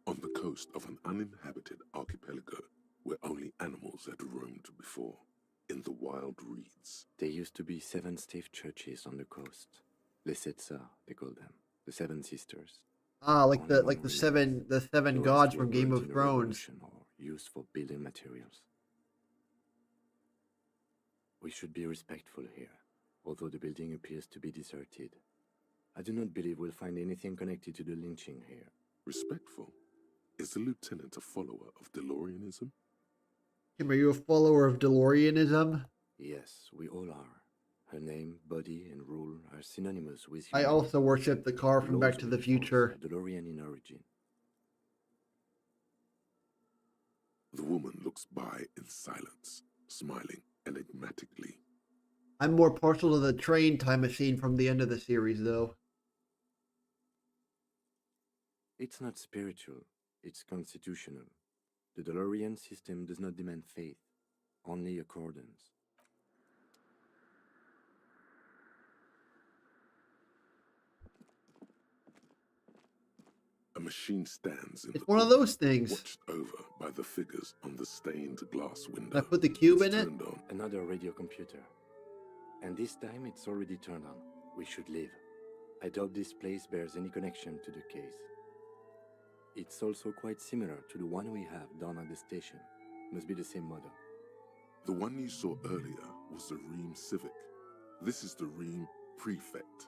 On the coast of an uninhabited archipelago where only animals had roamed before, in the wild reeds. There used to be 7 stave churches on the coast. Les Setsa, they call them. The 7 Sisters. Ah, like Only the one seven remains. seven The gods rest were from Game burnt of in a Thrones. revolution or used for building materials. We should be respectful here, although the building appears to be deserted. I do not believe we'll find anything connected to the lynching here. Respectful? Is the lieutenant a follower of DeLoreanism? Kim, are you a follower of DeLoreanism? Yes, we all are. Her name, body, and rule are synonymous with I humanity. also worship the car from Back Laws to we the enforce Future. are DeLorean in origin. The woman looks by in silence, smiling enigmatically. I'm more partial to the train time machine from the end of the series, though. It's not spiritual, it's constitutional. The DeLorean system does not demand faith, only accordance. A machine stands in It's the one of corner, those things. watched over by the figures on the stained glass window. Can I put the cube It's in it? turned on. Another radio computer. And this time it's already turned on. We should leave. I doubt this place bears any connection to the case. It's also quite similar to the one we have down at the station. Must be the same model. The one you saw earlier was the Ream Civic. This is the Ream Prefect,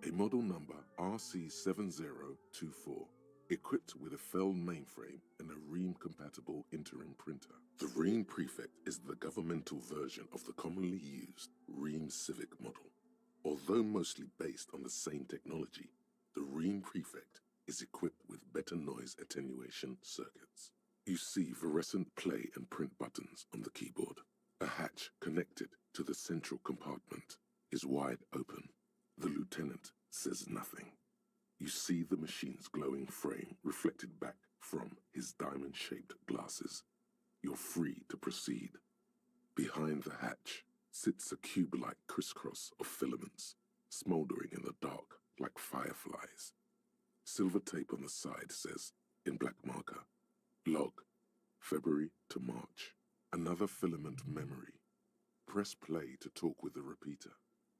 a model number RC7024, equipped with a Feld mainframe and a Ream-compatible interim printer. The Ream Prefect is the governmental version of the commonly used Ream Civic model. Although mostly based on the same technology, the Ream Prefect is equipped with better noise attenuation circuits. You see fluorescent play and print buttons on the keyboard. A hatch connected to the central compartment is wide open. The lieutenant says nothing. You see the machine's glowing frame reflected back from his diamond-shaped glasses. You're free to proceed. Behind the hatch, sits a cube-like crisscross of filaments, smoldering in the dark like fireflies. Silver tape on the side says, in black marker, log, February to March. Another filament memory. Press play to talk with the repeater.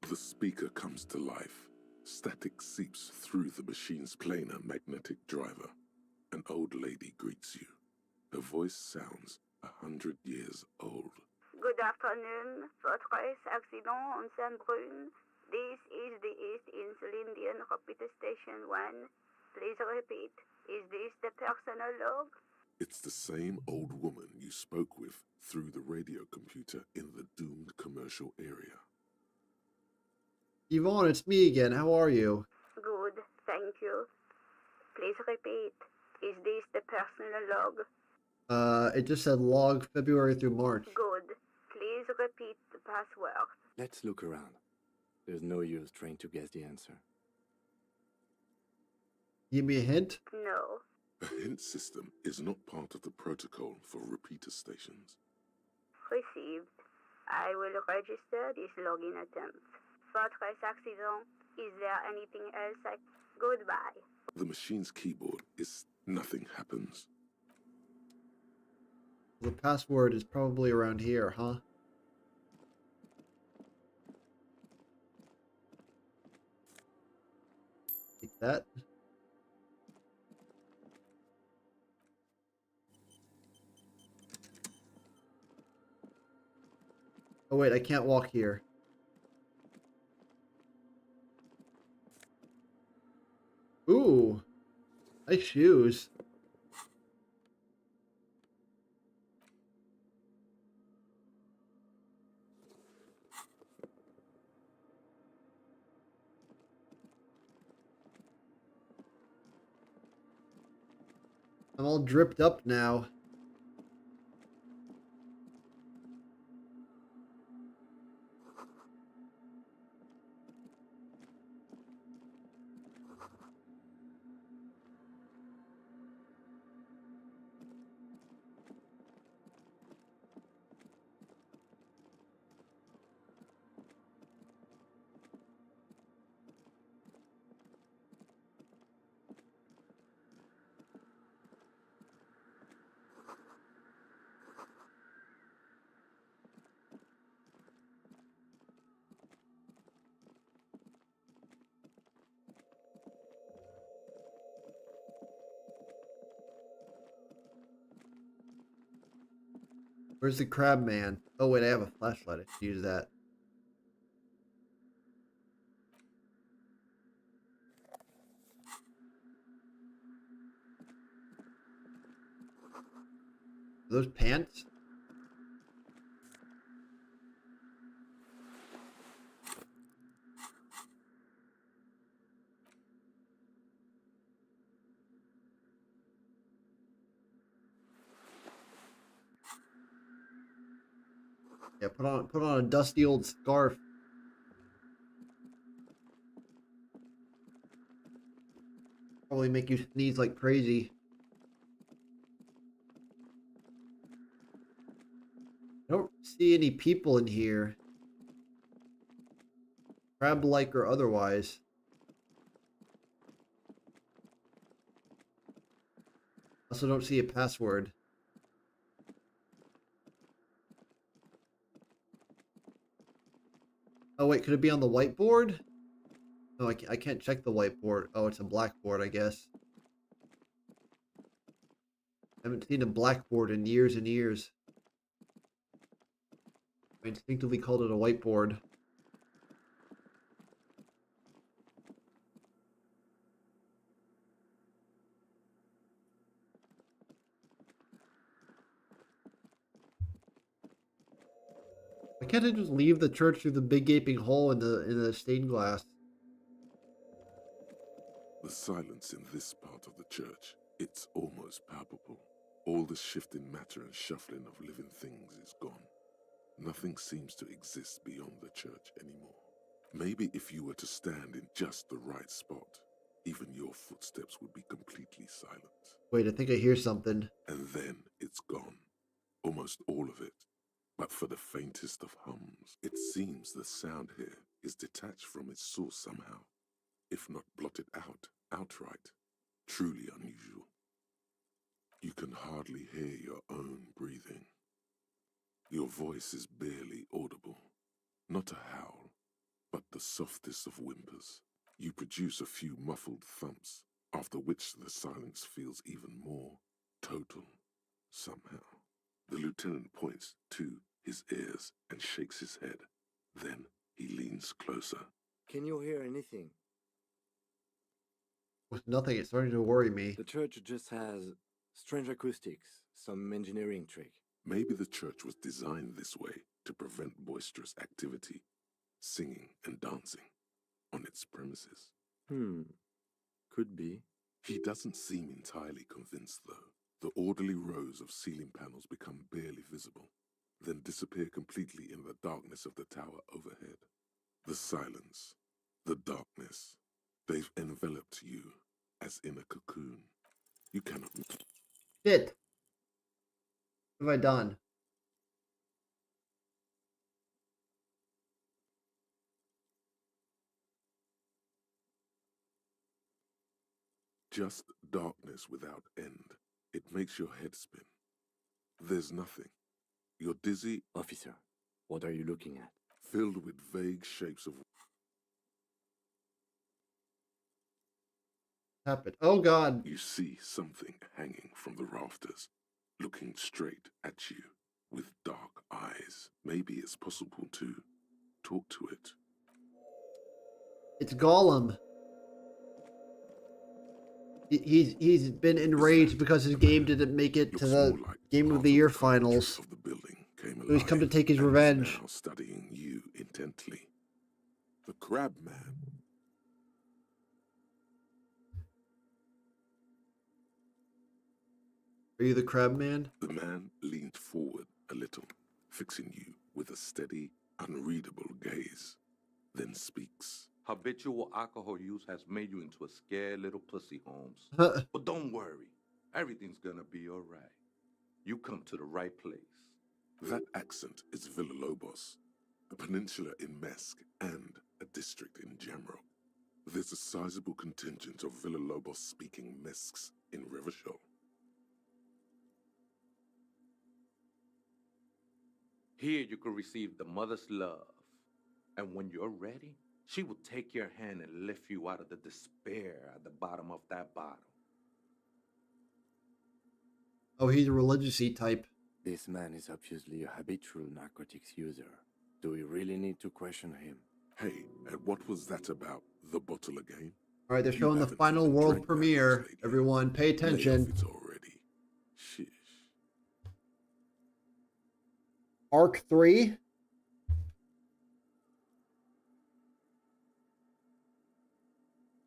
The speaker comes to life. Static seeps through the machine's planar magnetic driver. An old lady greets you. Her voice sounds 100 years old. Good afternoon, Fortress Accident on Saint-Brune. This is the East Insulindian Repeater Station 1. Please repeat. Is this the personal log? It's the same old woman you spoke with through the radio computer in the doomed commercial area. Yvonne, it's me again. How are you? Good, thank you. Please repeat. Is this the personal log? It just said log February through March. Good. Please repeat the password. Let's look around. There's no use trying to guess the answer. Give me a hint? No. A hint system is not part of the protocol for repeater stations. Received. I will register this login attempt. Fortress Accident. Is there anything else? Goodbye. The machine's keyboard is nothing happens. The password is probably around here, huh? Take that. Oh wait, I can't walk here. Ooh, nice shoes. I'm all dripped up now. Where's the crab man? Oh wait, I have a flashlight. I should use that. Are those pants? Yeah, put on a dusty old scarf. Probably make you sneeze like crazy. I don't see any people in here. Crab-like or otherwise. Also don't see a password. Oh wait, could it be on the whiteboard? No, I can't check the whiteboard. Oh, it's a blackboard, I guess. I haven't seen a blackboard in years and years. I instinctively called it a whiteboard. Why can't I just leave the church through the big gaping hole in the stained glass? The silence in this part of the church, it's almost palpable. All the shifting matter and shuffling of living things is gone. Nothing seems to exist beyond the church anymore. Maybe if you were to stand in just the right spot, even your footsteps would be completely silent. Wait, I think I hear something. And then it's gone. Almost all of it. but for the faintest of hums. It seems the sound here is detached from its source somehow, if not blotted out outright. Truly unusual. You can hardly hear your own breathing. Your voice is barely audible. Not a howl, but the softest of whimpers. You produce a few muffled thumps, after which the silence feels even more total, somehow. The lieutenant points to his ears and shakes his head. Then he leans closer. Can you hear anything? With nothing, it's starting to worry me. The church just has strange acoustics, some engineering trick. Maybe the church was designed this way to prevent boisterous activity, singing and dancing, on its premises. Could be. He doesn't seem entirely convinced, though. The orderly rows of ceiling panels become barely visible, then disappear completely in the darkness of the tower overhead. The silence, the darkness, they've enveloped you as in a cocoon. You cannot... Shit! What have I done? Just darkness without end. It makes your head spin. There's nothing. You're dizzy, Officer, what are you looking at? filled with vague shapes of... Happened. Oh god. You see something hanging from the rafters, looking straight at you with dark eyes. Maybe it's possible to talk to it. It's Gollum. He's been enraged because his game didn't make it to the Game of the Year finals. Of the building came So he's come to alive take his and is revenge. now studying you intently. The crab man. Are you the crab man? The man leaned forward a little, fixing you with a steady, unreadable gaze, then speaks. Habitual alcohol use has made you into a scared little pussy, Holmes. But don't worry. Everything's gonna be all right. You come to the right place. That accent is Villalobos, a peninsula in Mesk and a district in Jamrock. There's a sizable contingent of Villalobos-speaking Mesks in Revachol. Here you can receive the mother's love. And when you're ready, she will take your hand and lift you out of the despair at the bottom of that bottle. Oh, he's a religious-y type. This man is obviously a habitual narcotics user. Do we really need to question him? Hey, and what was that about? The bottle again? Alright, they're You showing the haven't final even world drank that premiere. much lately. Everyone, pay Lay off attention. it already. Shish. Arc 3?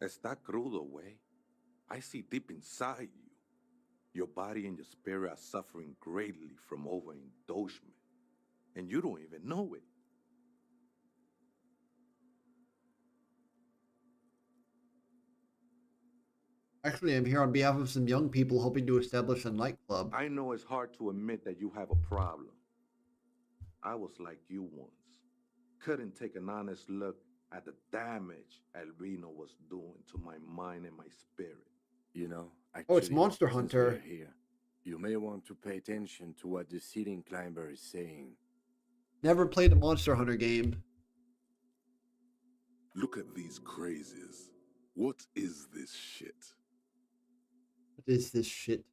Está crudo, way. I see deep inside you. Your body and your spirit are suffering greatly from overindulgence. And you don't even know it. Actually, I'm here on behalf of some young people hoping to establish a nightclub. I know it's hard to admit that you have a problem. I was like you once. Couldn't take an honest look at the damage Albino was doing to my mind and my spirit. You know, Oh, it's actually, Monster since Hunter. we're here, you may want to pay attention to what the ceiling climber is saying. Never played a Monster Hunter game. Look at these crazies. What is this shit? What is this shit?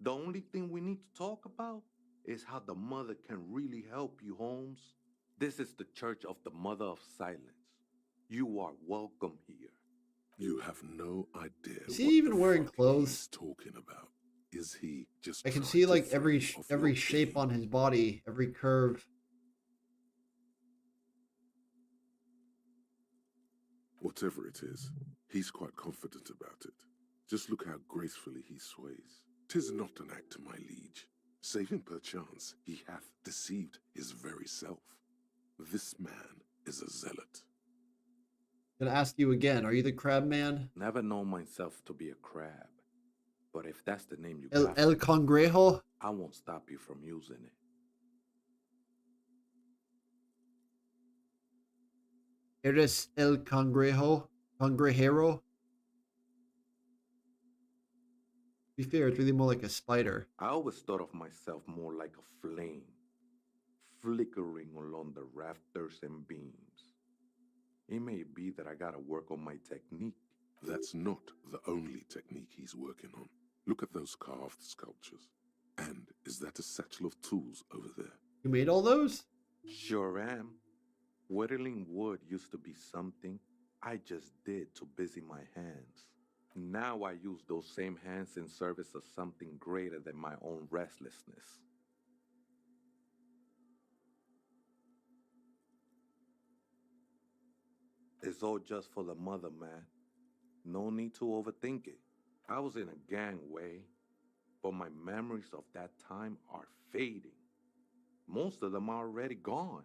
The only thing we need to talk about is how the mother can really help you, Holmes. This is the Church of the Mother of Silence. You are welcome here. You have no idea. Is he what even the wearing fuck clothes? He's talking about. Is he just? I can trying see to like throw every you off every your shape game? on his body, every curve. Whatever it is, he's quite confident about it. Just look how gracefully he sways. 'Tis not an act, my liege. Saving perchance he hath deceived his very self. This man is a zealot. Gonna ask you again. Are you the crab man? Never known myself to be a crab. But if that's the name you El got, for me, Congrejo? I won't stop you from using it. Eres el Cangrejo? Cangrejero? To be fair, it's really more like a spider. I always thought of myself more like a flame, flickering along the rafters and beams. It may be that I gotta work on my technique. That's not the only technique he's working on. Look at those carved sculptures. And is that a satchel of tools over there? You made all those? Sure am. Whittling wood used to be something I just did to busy my hands. Now I use those same hands in service of something greater than my own restlessness. It's all just for the mother, man. No need to overthink it. I was in a gangway, but my memories of that time are fading. Most of them are already gone.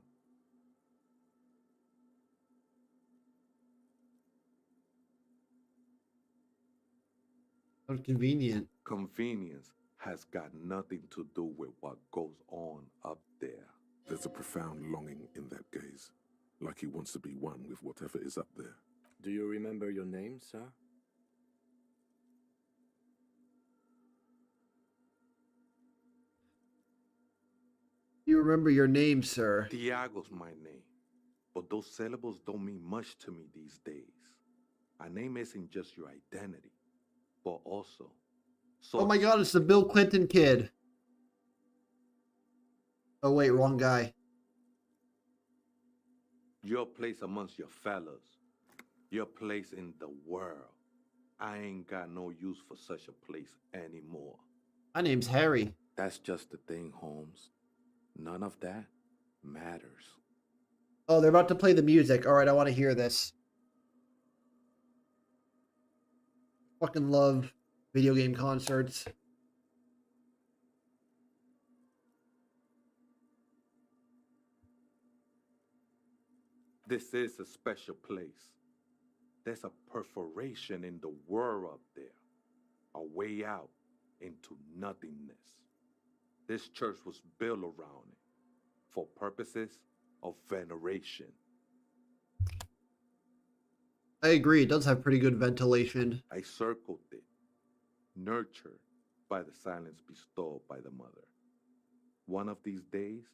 How convenient. Convenience has got nothing to do with what goes on up there. There's a profound longing in that gaze, like he wants to be one with whatever is up there. Do you remember your name, sir? You remember your name, sir. Tiago's my name, but those syllables don't mean much to me these days. A name isn't just your identity, but also... Oh my god, it's the Bill Clinton kid. Oh wait, wrong guy. Your place amongst your fellas. Your place in the world. I ain't got no use for such a place anymore. My name's Harry. That's just the thing, Holmes. None of that matters. Oh, they're about to play the music. Alright, I want to hear this. Fucking love video game concerts. This is a special place. There's a perforation in the world up there. A way out into nothingness. This church was built around it for purposes of veneration. I agree, it does have pretty good ventilation. I circled it, nurtured by the silence bestowed by the mother. One of these days,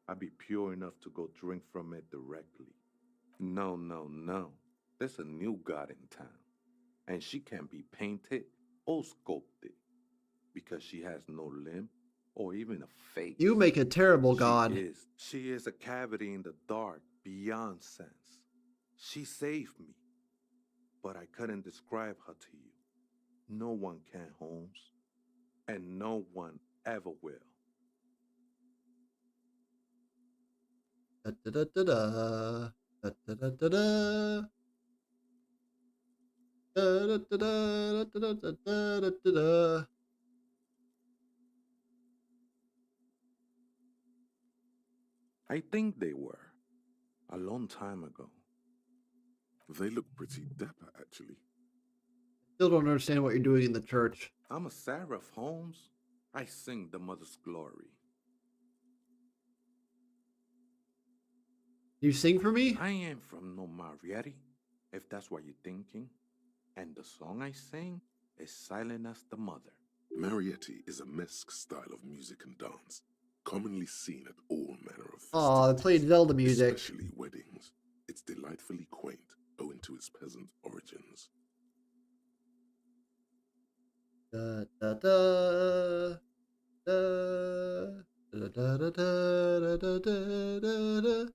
I'll be pure enough to go drink from it directly. No, no, no. There's a new god in town, and she can't be painted or sculpted because she has no limb or even a face. You make a terrible god. She is a cavity in the dark beyond sense. She saved me, but I couldn't describe her to you. No one can, Holmes, and no one ever will. Da, da, da, da, da, da, da, da, da. Da, da, da, da, da, da, da, da, da, da. I think they were. A long time ago. They look pretty dapper, actually. Still don't understand what you're doing in the church. I'm a seraph, Holmes. I sing the mother's glory. You sing for me? I ain't from no Marietti, if that's what you're thinking. And the song I sing is silent as the mother. Marietti is a mesque style of music and dance, commonly seen at all manner of Aw, they festivities, played Zelda music. especially weddings. It's delightfully quaint, owing to its peasant origins. Da, da, da, da, da, da, da, da, da, da, da, da.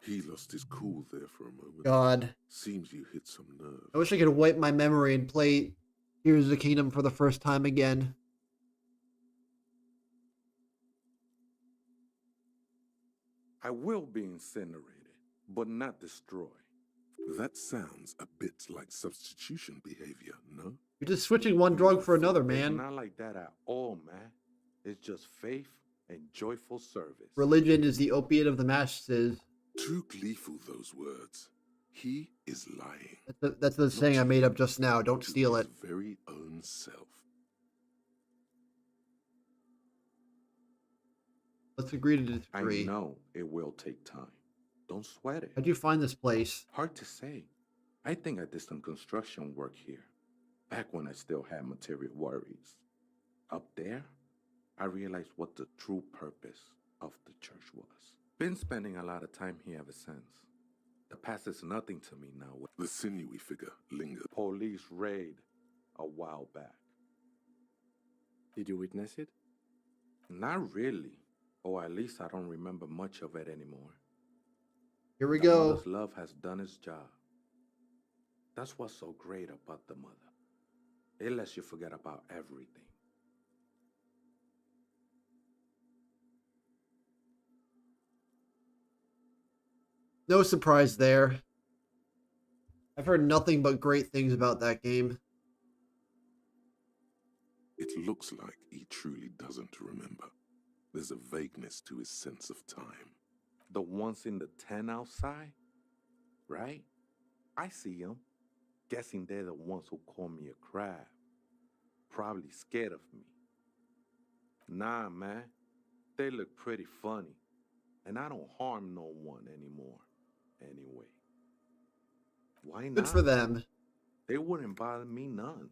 He lost his cool there for a moment. God. Seems you hit some nerve. I wish I could wipe my memory and play Tears of the Kingdom for the first time again. I will be incinerated, but not destroyed. That sounds a bit like substitution behavior, no? You're just switching one drug for another, It's man. not like that at all, man. It's just faith and joyful service. Religion is the opiate of the masses. Too gleeful, those words. He is lying. That's the saying I made up just now. Don't to steal his it. very own self. Let's agree to I disagree. know it will take time. Don't sweat it. How'd you find this place? Hard to say. I think I did some construction work here, back when I still had material worries. Up there, I realized what the true purpose of the church was. Been spending a lot of time here ever since. The past is nothing to me now. The sinewy figure lingered. Police raid a while back. Did you witness it? Not really. Or at least I don't remember much of it anymore. Here we The go. mother's love has done its job. That's what's so great about the mother. It lets you forget about everything. No surprise there. I've heard nothing but great things about that game. It looks like he truly doesn't remember. There's a vagueness to his sense of time. The ones in the tent outside, right? I see them. Guessing they're the ones who call me a crab. Probably scared of me. Nah, man. They look pretty funny. And I don't harm no one anymore. Anyway. Why not? Good for them. They wouldn't bother me none.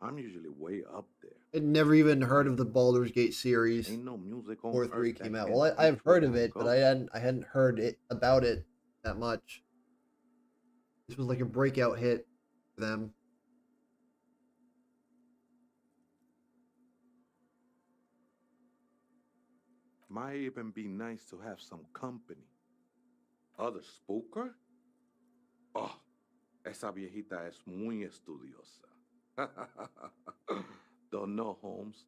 I'm usually way up there. I'd never even heard of the Baldur's Gate series Ain't no music on before earth 3 that came out. can Well, beat I've where heard of it, but go. I hadn't heard it about it that much. This was like a breakout hit for them. Might even be nice to have some company. Other spooker? Oh, esa viejita es muy estudiosa. Don't know, Holmes.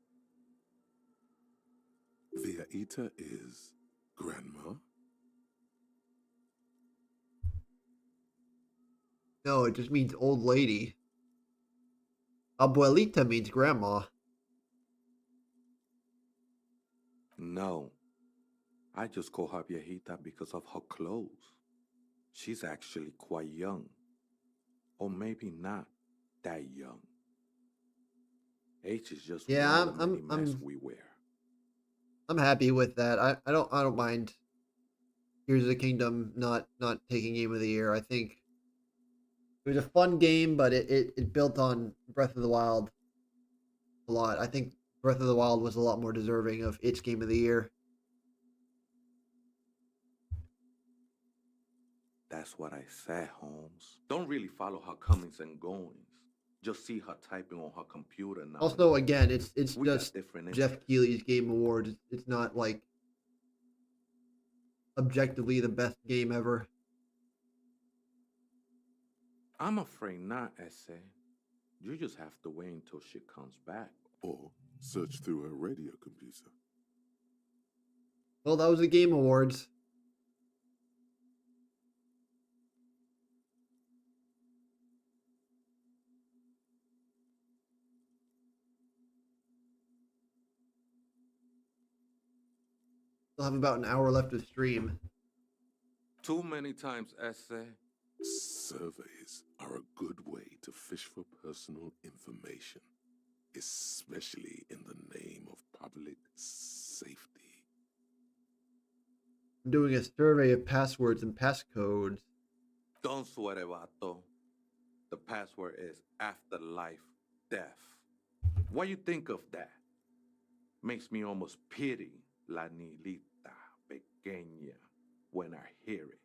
Viejita is grandma? No, it just means old lady. Abuelita means grandma. No. I just call her viejita because of her clothes. She's actually quite young. Or maybe not that young. Age is just Yeah, one of the many masks we wear. I'm happy with that. I don't mind Tears of the Kingdom not taking Game of the Year. I think it was a fun game, but it built on Breath of the Wild a lot. I think Breath of the Wild was a lot more deserving of its Game of the Year. That's what I said, Holmes. Don't really follow her comings and goings. Just see her typing on her computer now. Also, again, it's We got just different Jeff interests. Keighley's Game Awards. It's not like objectively the best game ever. I'm afraid not, Essay. You just have to wait until she comes back. Or search through her radio computer. Well, that was the Game Awards. Still have about an hour left to stream. Too many times, Essay. Surveys are a good way to fish for personal information, especially in the name of public safety. I'm doing a survey of passwords and passcodes. Don't sweat it, vato. The password is afterlife death. What you think of that? Makes me almost pity La Nilita Pequeña when I hear it.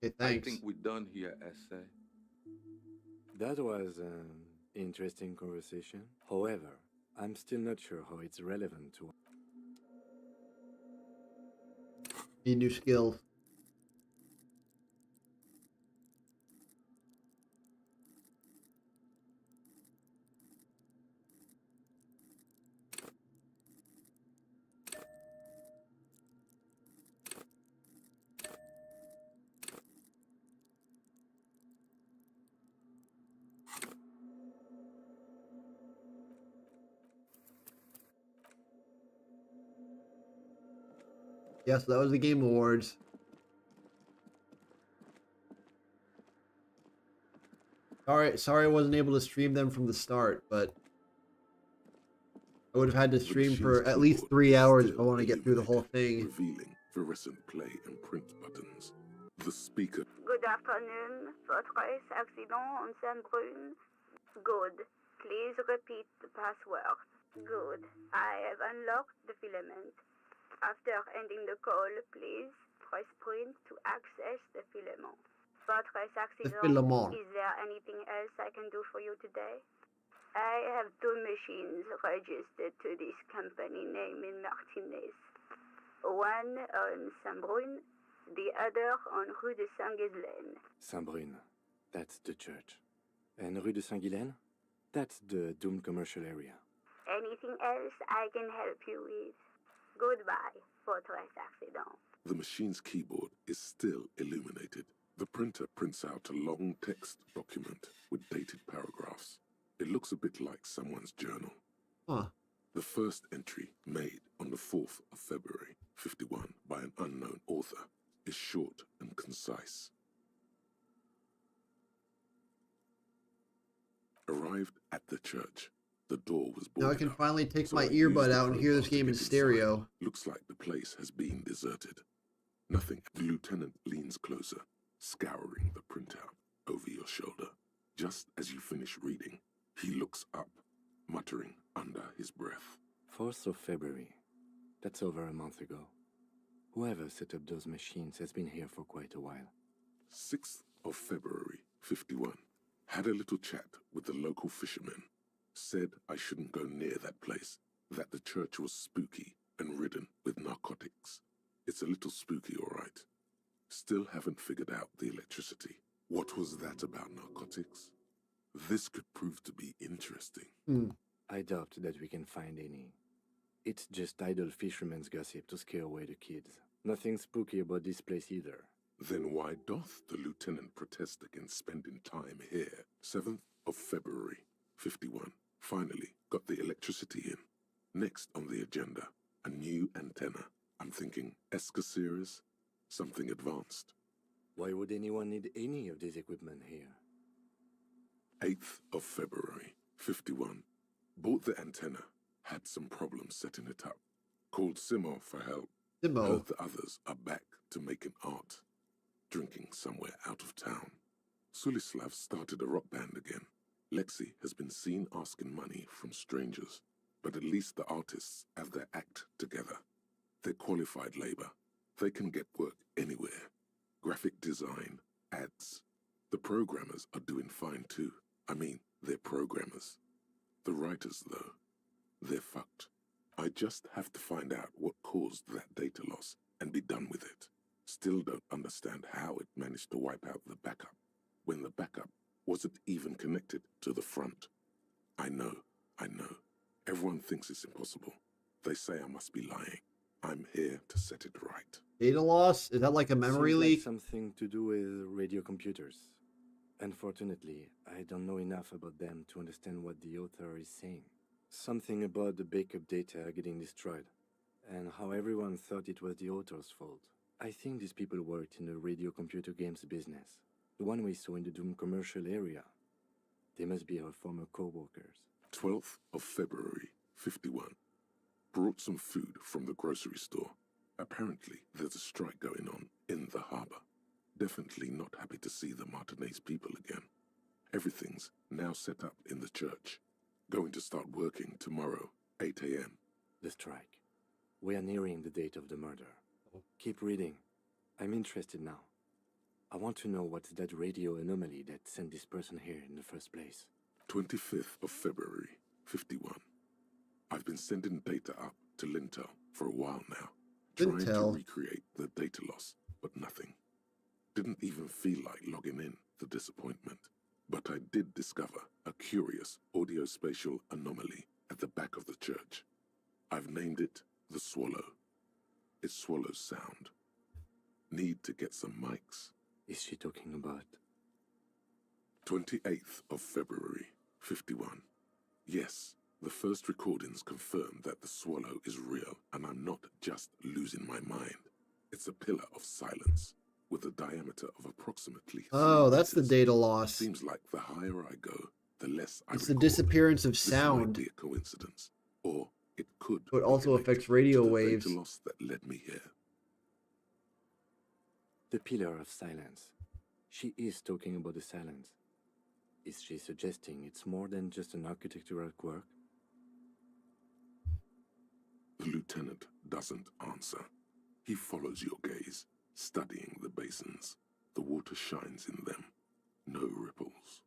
Okay, I thanks. think we're done here, Essay. That was an interesting conversation. However, I'm still not sure how it's relevant to. Need new skills. Yeah, so that was the Game Awards. Sorry I wasn't able to stream them from the start, but I would have had to The stream machine's for at least keyboard 3 is hours if I still want to get through the whole illuminated, thing. revealing fluorescent play and print buttons. The speaker Good afternoon. Fortress accident on Saint-Brune. Good. Please repeat the password. Good. I have unlocked the filament. After ending the call, please press print to access the filament. Fortress accident. filament. Is there anything else I can do for you today? I have 2 machines registered to this company name in Martinez. One on Saint-Brune, the other on Rue de Saint-Ghislaine. Saint-Brune, that's the church. And Rue de Saint-Ghilaine? That's the doomed commercial area. Anything else I can help you with? Goodbye, Fortress accident. The machine's keyboard is still illuminated. The printer prints out a long text document with dated paragraphs. It looks a bit like someone's journal. Huh. The first entry, made on the 4th of February, 51, by an unknown author, is short and concise. Arrived at the church. The door was Now I boarded can up, finally take so my I used earbud the out and hear this crowbar to game in get inside. stereo. Looks like the place has been deserted. Nothing. The lieutenant leans closer, scouring the printout over your shoulder. Just as you finish reading, he looks up, muttering under his breath. 4th of February. That's over a month ago. Whoever set up those machines has been here for quite a while. 6th of February, 51. Had a little chat with the local fishermen. Said I shouldn't go near that place, that the church was spooky and ridden with narcotics. It's a little spooky, all right. Still haven't figured out the electricity. What was that about narcotics? This could prove to be interesting. I doubt that we can find any. It's just idle fishermen's gossip to scare away the kids. Nothing spooky about this place either. Then why doth the lieutenant protest against spending time here? 7th of February, 51. Finally got the electricity in. Next on the agenda, a new antenna. I'm thinking ESCA series, something advanced. Why would anyone need any of this equipment here? 8th of February, 51. Bought the antenna, had some problems setting it up. Called Simo for help. Simo. Heard the others are back to making art. Drinking somewhere out of town. Sulislav started a rock band again. Lexi has been seen asking money from strangers, but at least the artists have their act together. They're qualified labor. They can get work anywhere. Graphic design, ads. The programmers are doing fine too. I mean, they're programmers. The writers, though, they're fucked. I just have to find out what caused that data loss and be done with it. Still don't understand how it managed to wipe out the backup, when the backup wasn't even connected to the front. I know. Everyone thinks it's impossible. They say I must be lying. I'm here to set it right. Data loss? Is that like a memory Seems like leak? something to do with radio computers. Unfortunately, I don't know enough about them to understand what the author is saying. Something about the backup data getting destroyed, and how everyone thought it was the author's fault. I think these people worked in the radio computer games business, the one we saw in the Doom commercial area. They must be our former co-workers. 12th of February, 51. Brought some food from the grocery store. Apparently, there's a strike going on in the harbor. Definitely not happy to see the Martinez people again. Everything's now set up in the church. Going to start working tomorrow, 8 a.m. The strike. We are nearing the date of the murder. Keep reading. I'm interested now. I want to know what's that radio anomaly that sent this person here in the first place. 25th of February, 51. I've been sending data up to Lintel for a while now, trying to Lintel? recreate the data loss, but nothing. Didn't even feel like logging in, the disappointment. But I did discover a curious audio-spatial anomaly at the back of the church. I've named it the Swallow. It swallows sound. Need to get some mics. Is she talking about? 28th of February, 51. Yes, the first recordings confirm that the Swallow is real, and I'm not just losing my mind. It's a pillar of silence with a diameter of approximately 3 Oh, that's the meters. data loss. Seems like the higher I go, the less I It's the record. disappearance of This might sound. be a coincidence, or it could It be also connected affects radio to the waves. data loss that led me here. The pillar of silence. She is talking about the silence. Is she suggesting it's more than just an architectural quirk? The lieutenant doesn't answer. He follows your gaze, studying the basins. The water shines in them. No ripples.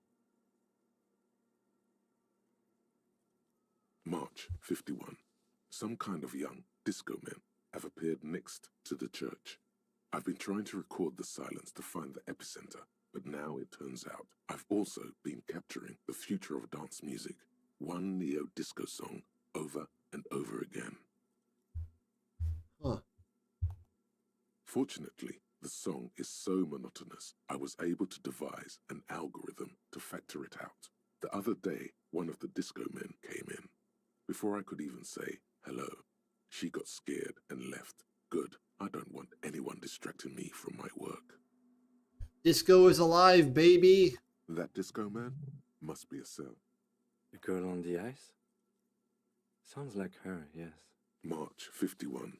March 51. Some kind of young disco men have appeared next to the church. I've been trying to record the silence to find the epicenter, but now it turns out I've also been capturing the future of dance music, one neo-disco song over and over again. Huh. Fortunately, the song is so monotonous, I was able to devise an algorithm to factor it out. The other day, one of the disco men came in. Before I could even say hello, she got scared and left. Good. I don't want anyone distracting me from my work. Disco is alive, baby. That disco man must be a cell. The girl on the ice? Sounds like her, yes. March 51.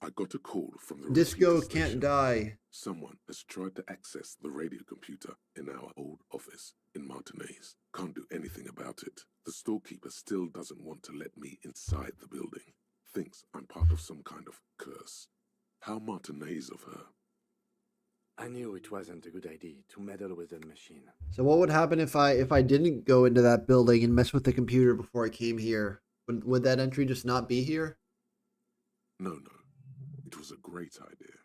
I got a call from the Disco repeater can't station. die. Someone has tried to access the radio computer in our old office in Martinez. Can't do anything about it. The storekeeper still doesn't want to let me inside the building. Thinks I'm part of some kind of curse. How Martinez of her. I knew it wasn't a good idea to meddle with the machine. So what would happen if I didn't go into that building and mess with the computer before I came here? Would that entry just not be here? No. It was a great idea.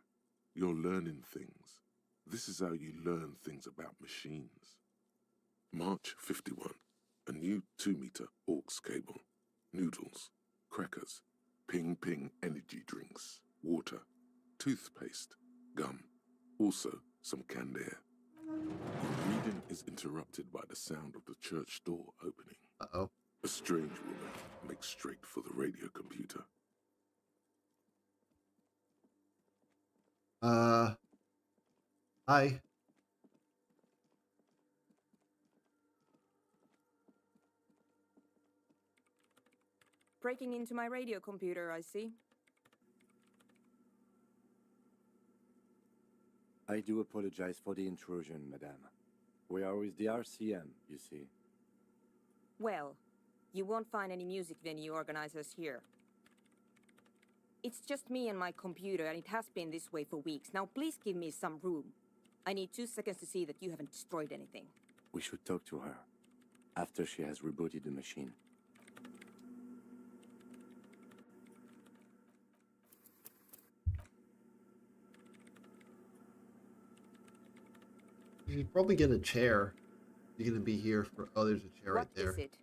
You're learning things. This is how you learn things about machines. March 51. A new 2-meter aux cable. Noodles. Crackers. Ping Ping energy drinks. Water. Toothpaste. Gum. Also some canned air. Your reading is interrupted by the sound of the church door opening. Uh-oh. A strange woman makes straight for the radio computer. Hi. Breaking into my radio computer, I see. I do apologize for the intrusion, madame. We are with the RCM, you see. Well, you won't find any music venue organizers here. It's just me and my computer, and it has been this way for weeks. Now please give me some room. I need 2 seconds to see that you haven't destroyed anything. We should talk to her after she has rebooted the machine. You should probably get a chair. You're gonna be here for. Oh, there's a chair right What there. is it?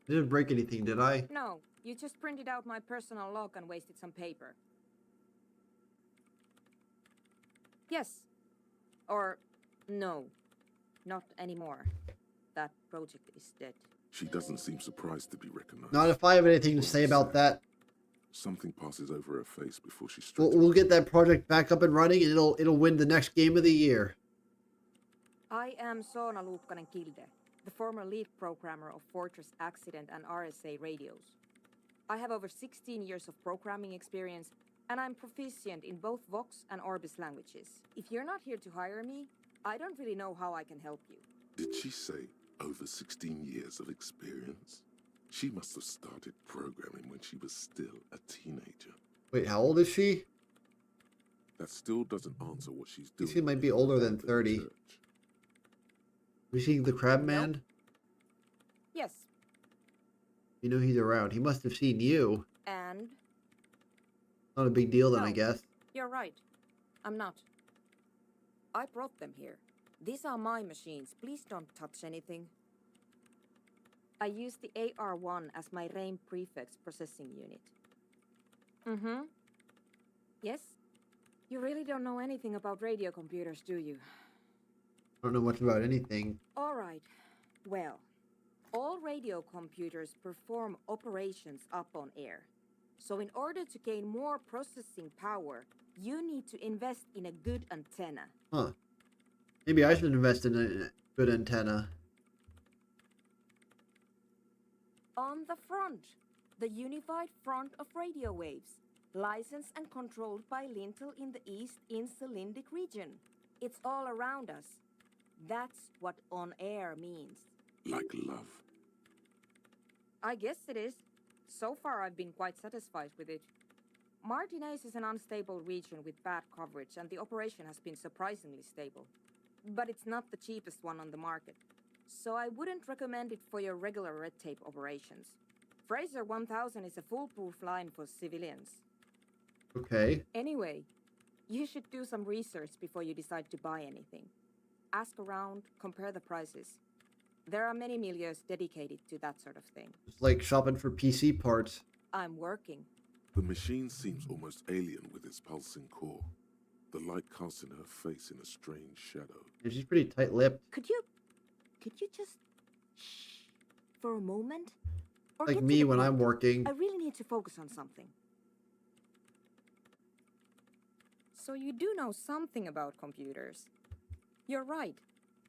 I didn't break anything, did I? No, you just printed out my personal log and wasted some paper. Yes. Or no. Not anymore. That project is dead. She doesn't seem surprised to be recognized. Not if I have anything to Well, say about that. Something passes over her face before she stretches. We'll get that project back up and running, and it'll win the next game of the year. I am Soona Luukkanen-Kilde, the former lead programmer of Fortress Accident and RSA radios. I have over 16 years of programming experience, and I'm proficient in both Vox and Orbis languages. If you're not here to hire me, I don't really know how I can help you. Did she say over 16 years of experience? She must have started programming when she was still a teenager. Wait, how old is she? That still doesn't answer what she's doing. She might be in the older than abandoned 30. church. Was he the crab man? Yes, You know he's around. He must have seen you. and Not a big deal then, I No. guess. you're right. I'm not. I brought them here. These are my machines. Please don't touch anything. I use the AR1 as my RAIM prefix processing unit. Mm-hmm. Yes? You really don't know anything about radio computers, do you? I don't know much about anything. All right. Well, all radio computers perform operations up on air. So in order to gain more processing power, you need to invest in a good antenna. Huh. Maybe I should invest in a good antenna. On the front, the unified front of radio waves, licensed and controlled by Lintel in the east in Celindic region. It's all around us. That's what on air means. Like love. I guess it is. So far I've been quite satisfied with it. Martinez is an unstable region with bad coverage and the operation has been surprisingly stable. But it's not the cheapest one on the market. So I wouldn't recommend it for your regular red tape operations. Fraser 1000 is a foolproof line for civilians. Okay. Anyway, you should do some research before you decide to buy anything. Ask around, compare the prices. There are many milieus dedicated to that sort of thing. It's like shopping for PC parts. I'm working. The machine seems almost alien with its pulsing core. The light casting her face in a strange shadow. And she's pretty tight-lipped. Could you just shh for a moment? Or Like get to me the when I'm point. working. I really need to focus on something. So you do know something about computers. You're right.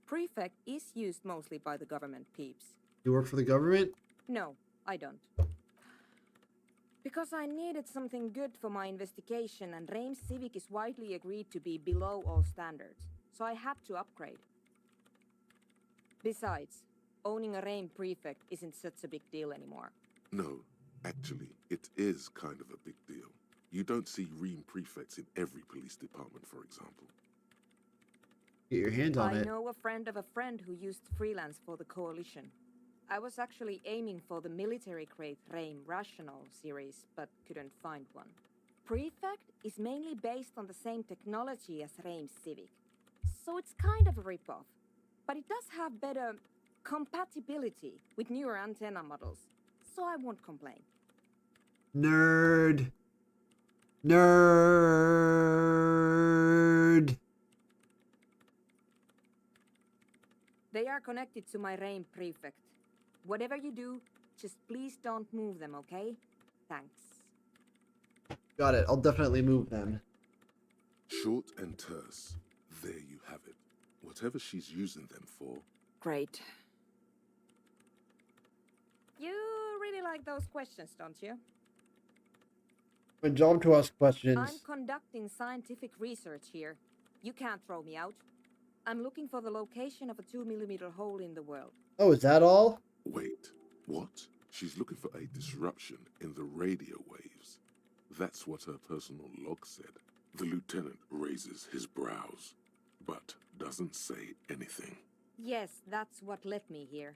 Prefect is used mostly by the government peeps. You work for the government? No, I don't. Because I needed something good for my investigation and Reims Civic is widely agreed to be below all standards, so I had to upgrade. Besides, owning a Reim prefect isn't such a big deal anymore. No, actually, it is kind of a big deal. You don't see Ream prefects in every police department, for example. Get your hands on I it. know a friend of a friend who used to freelance for the coalition. I was actually aiming for the military-grade Reim Rational series, but couldn't find one. Prefect is mainly based on the same technology as Reim Civic, so it's kind of a rip-off. But it does have better compatibility with newer antenna models, so I won't complain. Nerd. Nerd. They are connected to my Reim prefect. Whatever you do, just please don't move them, okay? Thanks. Got it. I'll definitely move them. Short and terse. There you have it. Whatever she's using them for. Great. You really like those questions, don't you? My job to ask questions. I'm conducting scientific research here. You can't throw me out. I'm looking for the location of a 2mm hole in the world. Oh, is that all? Wait, what? She's looking for a disruption in the radio waves. That's what her personal log said. The lieutenant raises his brows, but doesn't say anything. Yes, that's what led me here.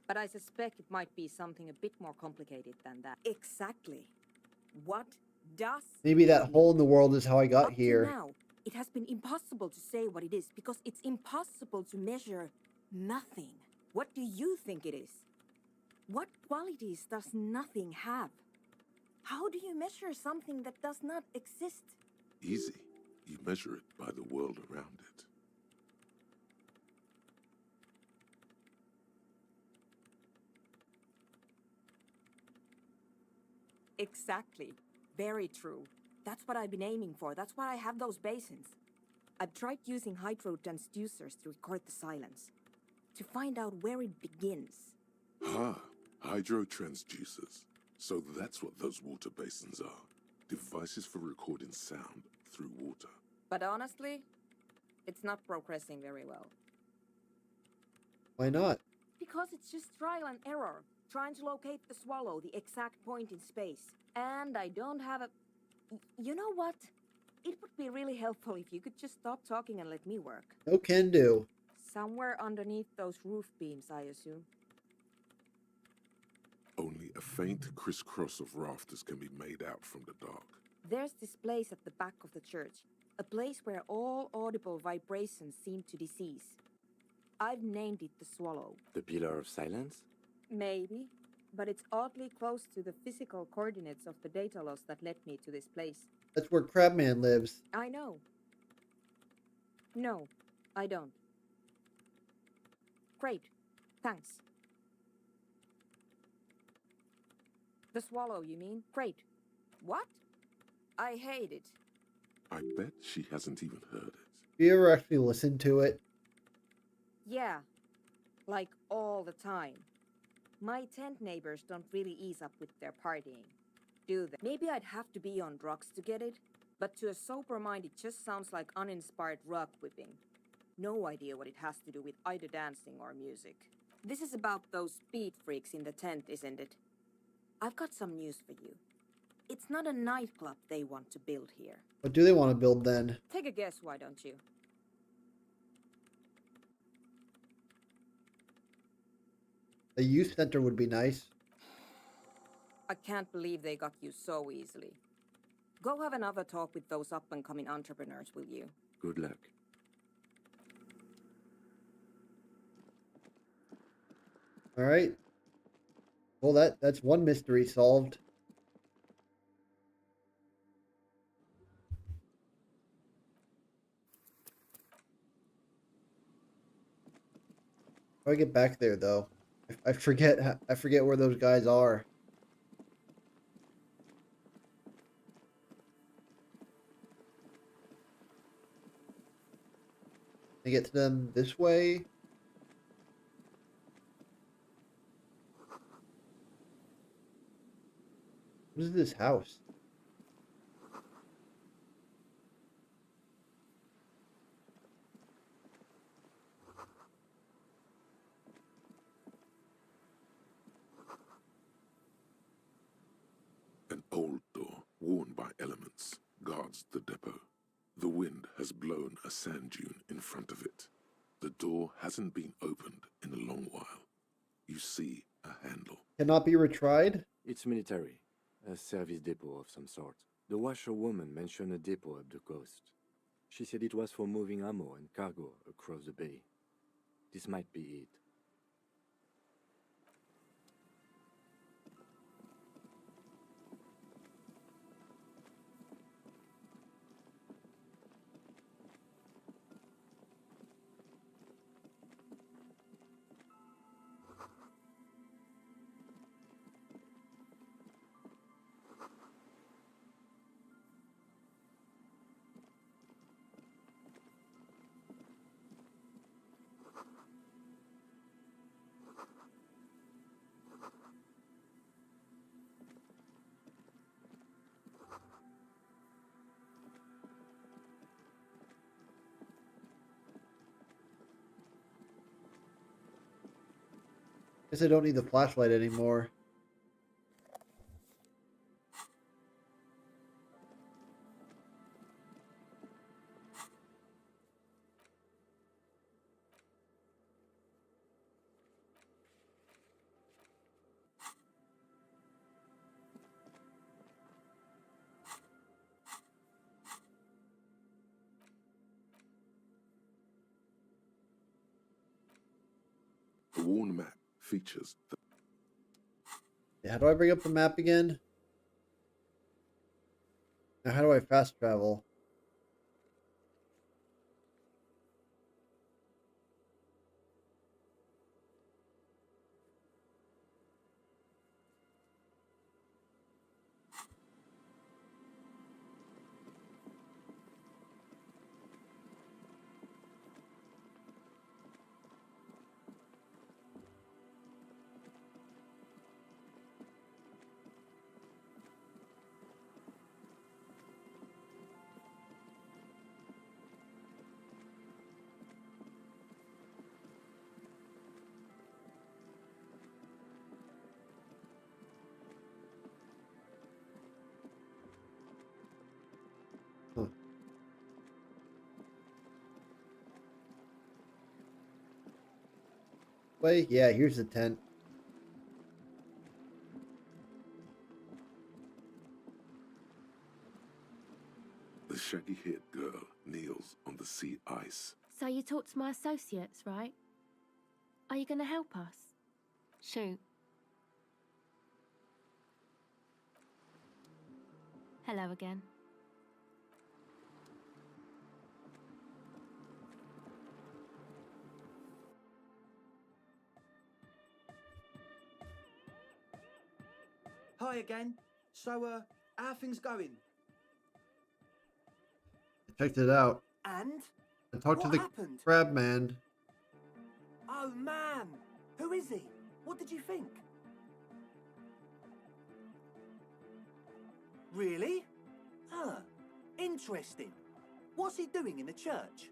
But I suspect it might be something a bit more complicated than that. Exactly. What does... Maybe that hole in the world is how I got Up to here. now, it has been impossible to say what it is because it's impossible to measure nothing. What do you think it is? What qualities does nothing have? How do you measure something that does not exist? Easy. You measure it by the world around it. Exactly. Very true. That's what I've been aiming for. That's why I have those basins. I've tried using hydro transducers to record the silence, to find out where it begins. Ah, hydrotransducers. So that's what those water basins are. Devices for recording sound through water. But honestly, it's not progressing very well. Why not? Because it's just trial and error, trying to locate the swallow, the exact point in space. And I don't have a... You know what? It would be really helpful if you could just stop talking and let me work. No can do. Somewhere underneath those roof beams, I assume. Only a faint crisscross of rafters can be made out from the dark. There's this place at the back of the church. A place where all audible vibrations seem to decease. I've named it the Swallow. The Pillar of Silence? Maybe, but it's oddly close to the physical coordinates of the data loss that led me to this place. That's where Crabman lives. I know. No, I don't. Great. Thanks. The Swallow, you mean? Great. What? I hate it. I bet she hasn't even heard it. Do you ever actually listen to it? Yeah, like all the time. My tent neighbors don't really ease up with their partying, do they? Maybe I'd have to be on drugs to get it, but to a sober mind it just sounds like uninspired rug whipping. No idea what it has to do with either dancing or music. This is about those speed freaks in the tent, isn't it? I've got some news for you. It's not a nightclub they want to build here. What do they want to build then? Take a guess, why don't you? A youth center would be nice. I can't believe they got you so easily. Go have another talk with those up-and-coming entrepreneurs, will you? Good luck. All right. Well, that's one mystery solved. How do I get back there though? I forget. I forget where those guys are. I get to them this way. What is this house? An old door, worn by elements, guards the depot. The wind has blown a sand dune in front of it. The door hasn't been opened in a long while. You see a handle. Cannot be retried? It's military, a service depot of some sort. The washerwoman mentioned a depot up the coast. She said it was for moving ammo and cargo across the bay. This might be it. Guess I don't need the flashlight anymore. The worn map features the Yeah, how do I bring up the map again? Now how do I fast travel? Huh. Wait, yeah, here's the tent. The shaggy-haired girl kneels on the sea ice. So you talked to my associates, right? Are you going to help us? Shoot. Hello again. Hi again. So, How are things going? I checked it out. And? I talked to What the happened? crab man. Oh man! Who is he? What did you think? Really? Huh. Interesting. What's he doing in the church?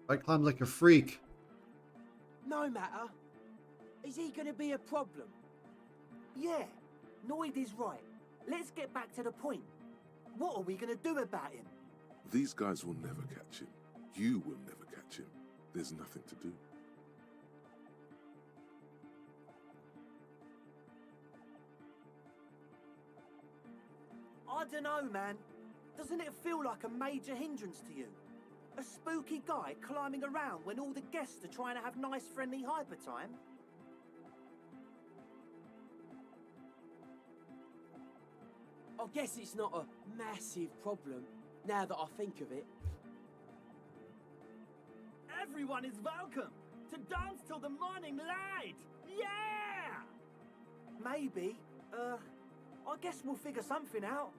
I climbed like a freak. No matter. Is he gonna be a problem? Yeah, Noid is right. Let's get back to the point. What are we gonna do about him? These guys will never catch him. You will never catch him. There's nothing to do. I don't know, man. Doesn't it feel like a major hindrance to you? A spooky guy climbing around when all the guests are trying to have nice, friendly hyper time? I guess it's not a massive problem, now that I think of it. Everyone is welcome to dance till the morning light. Yeah! Maybe. I guess we'll figure something out.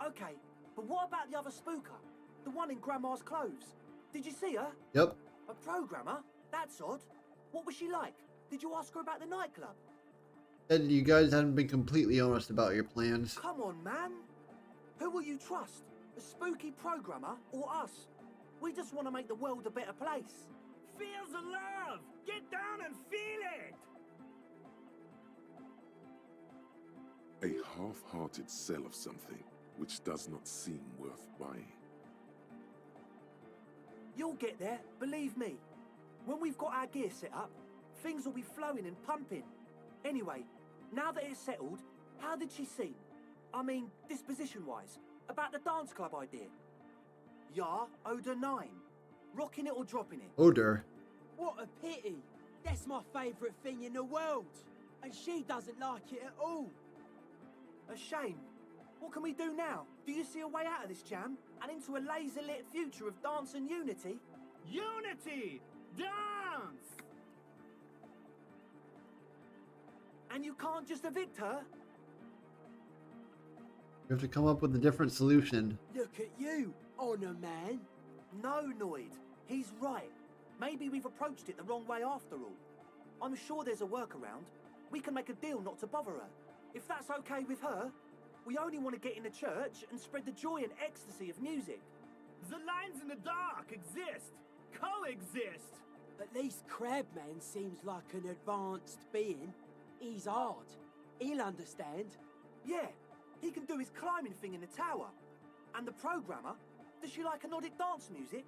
Okay, but what about the other spooker? The one in Grandma's clothes? Did you see her? Yep. A programmer? That's odd. What was she like? Did you ask her about the nightclub? Said you guys hadn't been completely honest about your plans. Come on, man. Who will you trust? A spooky programmer or us? We just want to make the world a better place. Feel the love! Get down and feel it! A half-hearted sell of something which does not seem worth buying. You'll get there, believe me. When we've got our gear set up, things will be flowing and pumping. Anyway, now that it's settled, how did she seem? I mean, disposition-wise, about the dance club idea. Ja, oder nein? Rocking it or dropping it? Odor. What a pity! That's my favourite thing in the world! And she doesn't like it at all! A shame. What can we do now? Do you see a way out of this jam? And into a laser-lit future of dance and unity? Unity! Dance! And you can't just evict her? You have to come up with a different solution. Look at you, honour man! No, Noid. He's right. Maybe we've approached it the wrong way after all. I'm sure there's a workaround. We can make a deal not to bother her. If that's okay with her, we only want to get in the church and spread the joy and ecstasy of music. The lines in the dark exist! Coexist! At least Crabman seems like an advanced being. He's hard. He'll understand. Yeah, he can do his climbing thing in the tower. And the programmer, does she like anodic dance music?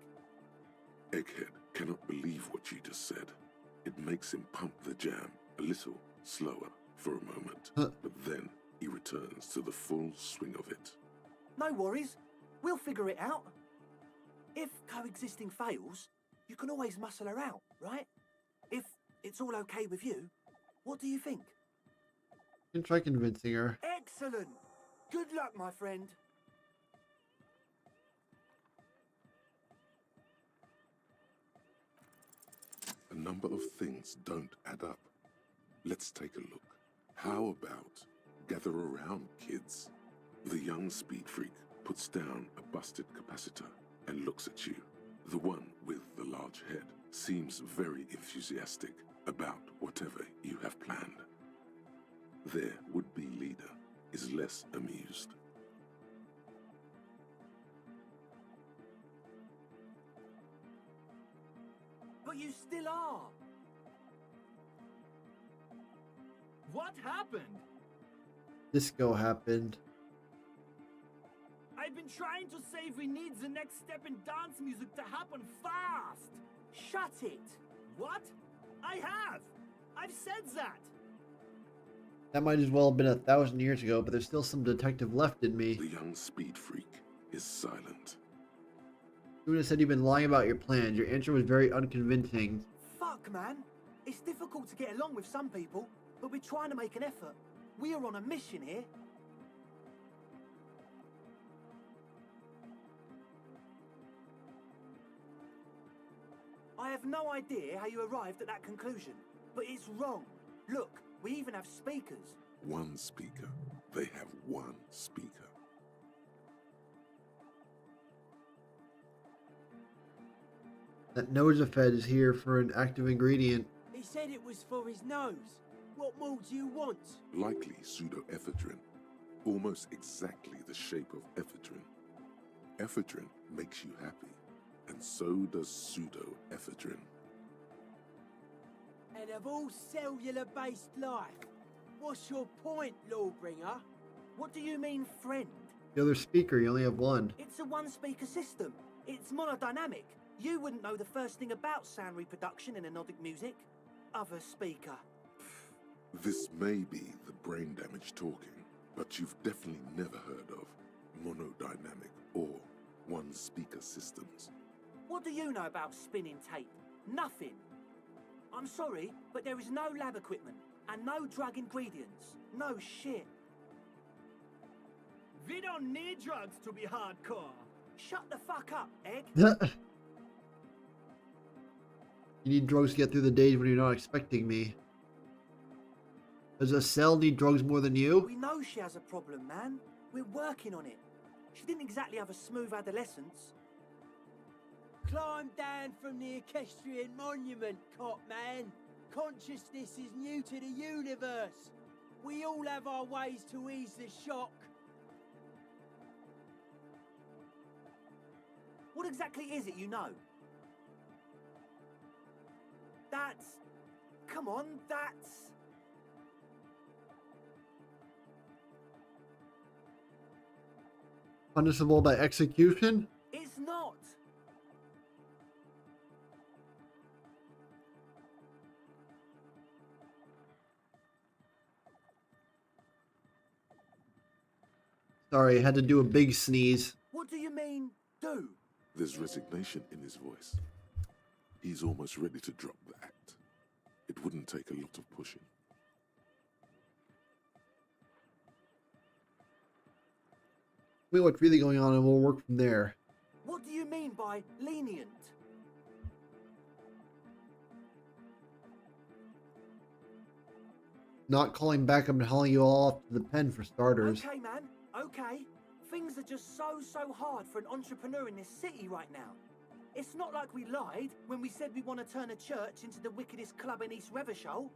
Egghead cannot believe what you just said. It makes him pump the jam a little slower for a moment, but then he returns to the full swing of it. No worries. We'll figure it out. If coexisting fails, you can always muscle her out, right? If it's all okay with you, what do you think? You can try convincing her. Excellent! Good luck, my friend. A number of things don't add up. Let's take a look. How about gather around, kids? The young speed freak puts down a busted capacitor and looks at you. The one with the large head seems very enthusiastic about whatever you have planned. Their would-be leader is less amused. But you still are. What happened? Disco happened. I've been trying to say we need the next step in dance music to happen fast! Shut it! What? I have! I've said that! That might as well have been 1,000 years ago, but there's still some detective left in me. The young speed freak is silent. You would have said you've been lying about your plans. Your answer was very unconvincing. Fuck, man. It's difficult to get along with some people, but we're trying to make an effort. We are on a mission here. I have no idea how you arrived at that conclusion, but it's wrong. Look, we even have speakers. One speaker. They have one speaker. That Nosafed is here for an active ingredient. He said it was for his nose. What more do you want? Likely pseudoephedrine, almost exactly the shape of ephedrine. Ephedrine makes you happy, and so does pseudoephedrine. And of all cellular-based life, what's your point, Lawbringer? What do you mean, friend? The other speaker, you only have one. It's a one-speaker system. It's monodynamic. You wouldn't know the first thing about sound reproduction in anodic music. Other speaker. This may be the brain damage talking, but you've definitely never heard of monodynamic or one-speaker systems. What do you know about spinning tape? Nothing. I'm sorry, but there is no lab equipment and no drug ingredients. No shit. We don't need drugs to be hardcore. Shut the fuck up, Egg. You need drugs to get through the days when you're not expecting me. Does Estelle need drugs more than you? We know she has a problem, man. We're working on it. She didn't exactly have a smooth adolescence. Climb down from the equestrian monument, cop man. Consciousness is new to the universe. We all have our ways to ease the shock. What exactly is it you know? That's... Come on, that's... Punishable by execution? It's not. Sorry, I had to do a big sneeze. What do you mean, do? There's resignation in his voice. He's almost ready to drop the act. It wouldn't take a lot of pushing. Tell me what's really going on and we'll work from there. What do you mean by lenient? Not calling back up and hauling you all off to the pen for starters. Okay, man. Okay. Things are just so hard for an entrepreneur in this city right now. It's not like we lied when we said we want to turn a church into the wickedest club in East Revachol.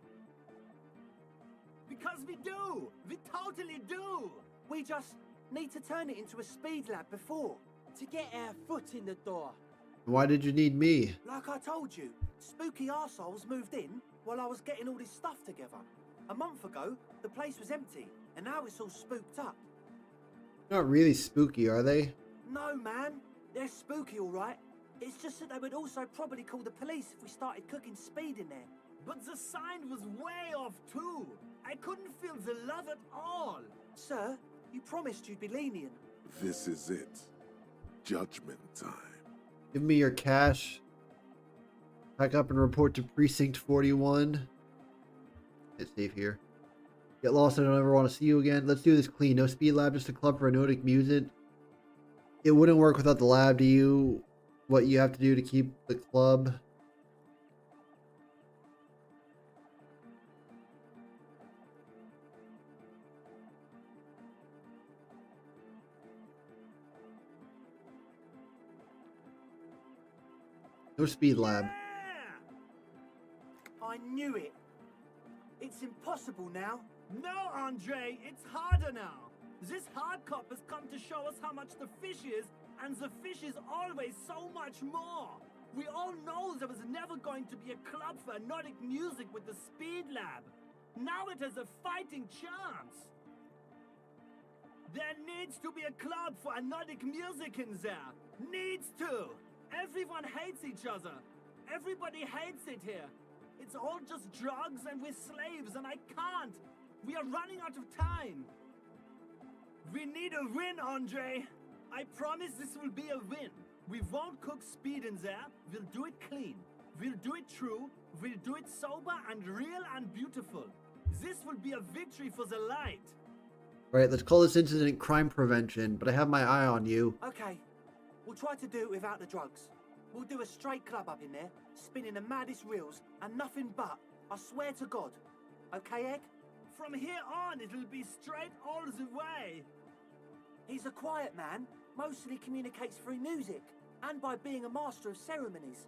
Because we do! We totally do! We just need to turn it into a speed lab before. To get our foot in the door. Why did you need me? Like I told you, spooky arseholes moved in while I was getting all this stuff together. A month ago, the place was empty, and now it's all spooked up. Not really spooky, are they? No, man. They're spooky, all right. It's just that they would also probably call the police if we started cooking speed in there. But the sign was way off, too. I couldn't feel the love at all. Sir, you promised you'd be lenient. This is it. Judgment time. Give me your cash. Pack up and report to Precinct 41. Get safe here. Get lost, I don't ever want to see you again. Let's do this clean. No speed lab, just a club for anodic music. It wouldn't work without the lab. Do you... What you have to do to keep the club? No speed lab. I knew it. It's impossible now. No, Andre, it's harder now. This hard cop has come to show us how much the fish is, and the fish is always so much more. We all know there was never going to be a club for anodic music with the Speed Lab. Now it has a fighting chance. There needs to be a club for anodic music in there. Needs to. Everyone hates each other. Everybody hates it here. It's all just drugs and we're slaves and I can't. We are running out of time. We need a win, Andre. I promise this will be a win. We won't cook speed in there. We'll do it clean. We'll do it true. We'll do it sober and real and beautiful. This will be a victory for the light. Right, let's call this incident crime prevention, but I have my eye on you. Okay, we'll try to do it without the drugs. We'll do a straight club up in there, spinning the maddest reels, and nothing but. I swear to God. Okay, Egg? From here on, it'll be straight all the way. He's a quiet man, mostly communicates through music, and by being a master of ceremonies.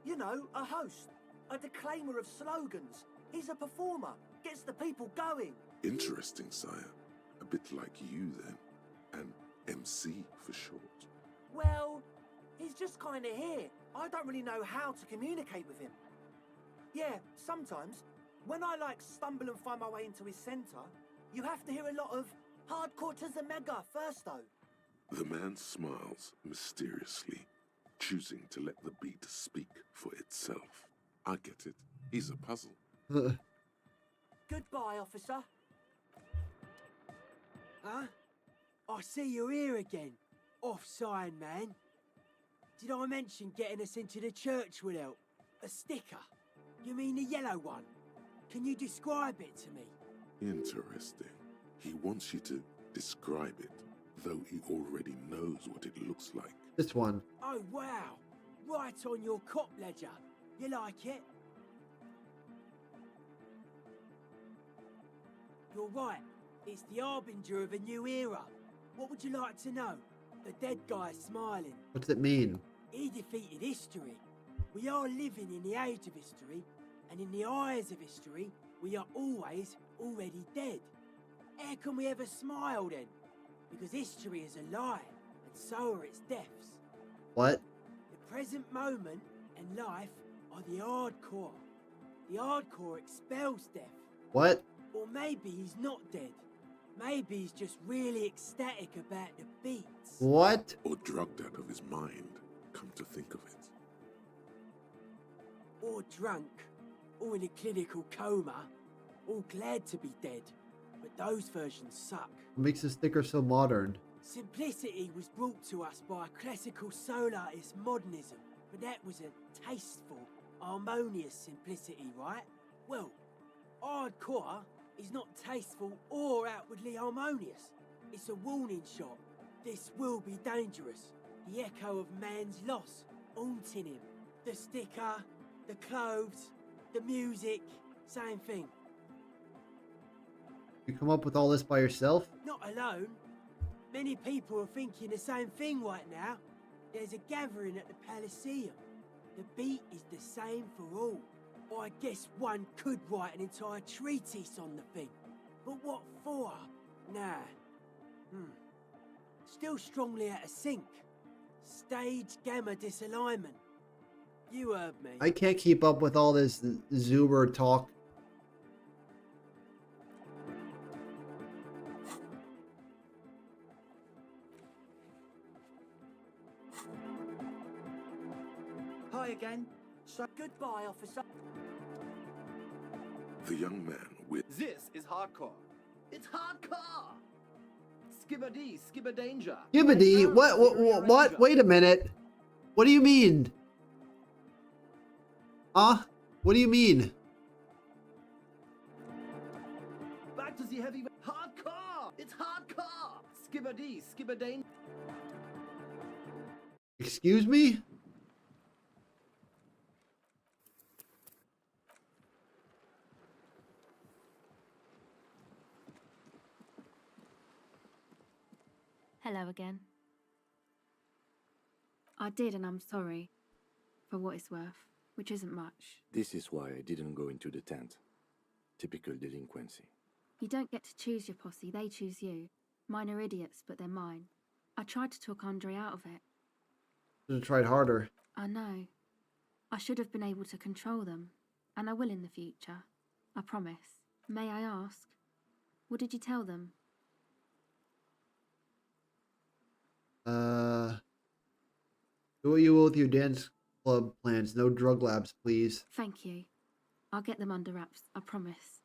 You know, a host. A declaimer of slogans. He's a performer. Gets the people going. Interesting, sire. A bit like you, then. An MC for short. Well, he's just kind of here. I don't really know how to communicate with him. Yeah, sometimes. When I, stumble and find my way into his centre, you have to hear a lot of hardcore to the mega first, though. The man smiles mysteriously, choosing to let the beat speak for itself. I get it. He's a puzzle. Goodbye, officer. Huh? I see you're here again. Off-sign, man. Did I mention getting us into the church would help? A sticker? You mean the yellow one? Can you describe it to me? Interesting. He wants you to describe it, though he already knows what it looks like. This one. Oh, wow. Right on your cop ledger. You like it? You're right. It's the harbinger of a new era. What would you like to know? The dead guy's smiling. What's it mean? He defeated history. We are living in the age of history, and in the eyes of history, we are always already dead. How can we ever smile then? Because history is a lie, and so are its deaths. What? The present moment and life are the hardcore. The hardcore expels death. What? Or maybe he's not dead. Maybe he's just really ecstatic about the beats. What? Or drugged out of his mind, come to think of it. Or drunk. Or in a clinical coma. Or glad to be dead. But those versions suck. What makes this sticker so modern? Simplicity was brought to us by a classical soul artist modernism. But that was a tasteful, harmonious simplicity, right? Well, hardcore is not tasteful or outwardly harmonious. It's a warning shot. This will be dangerous. The echo of man's loss, haunting him. The sticker, the clothes, the music, same thing. You come up with all this by yourself? Not alone. Many people are thinking the same thing right now. There's a gathering at the Elysium. The beat is the same for all. I guess one could write an entire treatise on the thing. But what for? Nah. Still strongly out of sync. Stage gamma disalignment. You heard me. I can't keep up with all this Zoomer talk. Hi again. So goodbye, officer. The young man with This is hardcore. It's hardcore! Skibbity, skibberdanger. Gibbity? What? Wait a minute. What do you mean? What do you mean? Back to the heavy... Hardcore! It's hardcore! Skibbity, skibberdanger. Excuse me? Hello again. I did, and I'm sorry. For what it's worth, which isn't much. This is why I didn't go into the tent. Typical delinquency. You don't get to choose your posse, they choose you. Mine are idiots, but they're mine. I tried to talk Andre out of it. Should have tried harder. I know. I should have been able to control them, and I will in the future. I promise. May I ask, what did you tell them? Do what you will with your dance club plans. No drug labs, please. Thank you. I'll get them under wraps, I promise.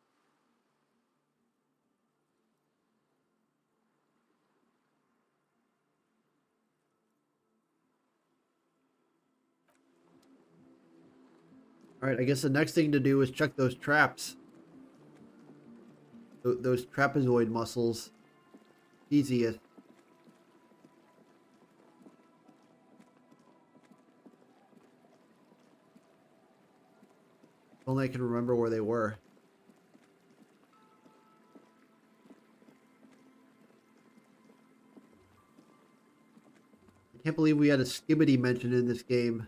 Alright, I guess the next thing to do is check those traps. Those trapezoid muscles. Easiest. Only I can remember where they were. I can't believe we had a skibbity mention in this game.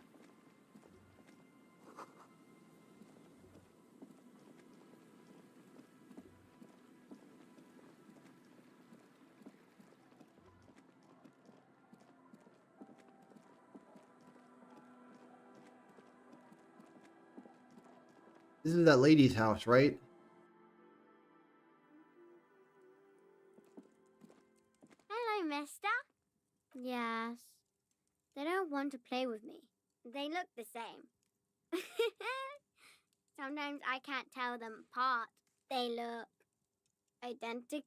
This is that lady's house, right? Hello, mister. Yes. They don't want to play with me. They look the same. Sometimes I can't tell them apart. They look identical.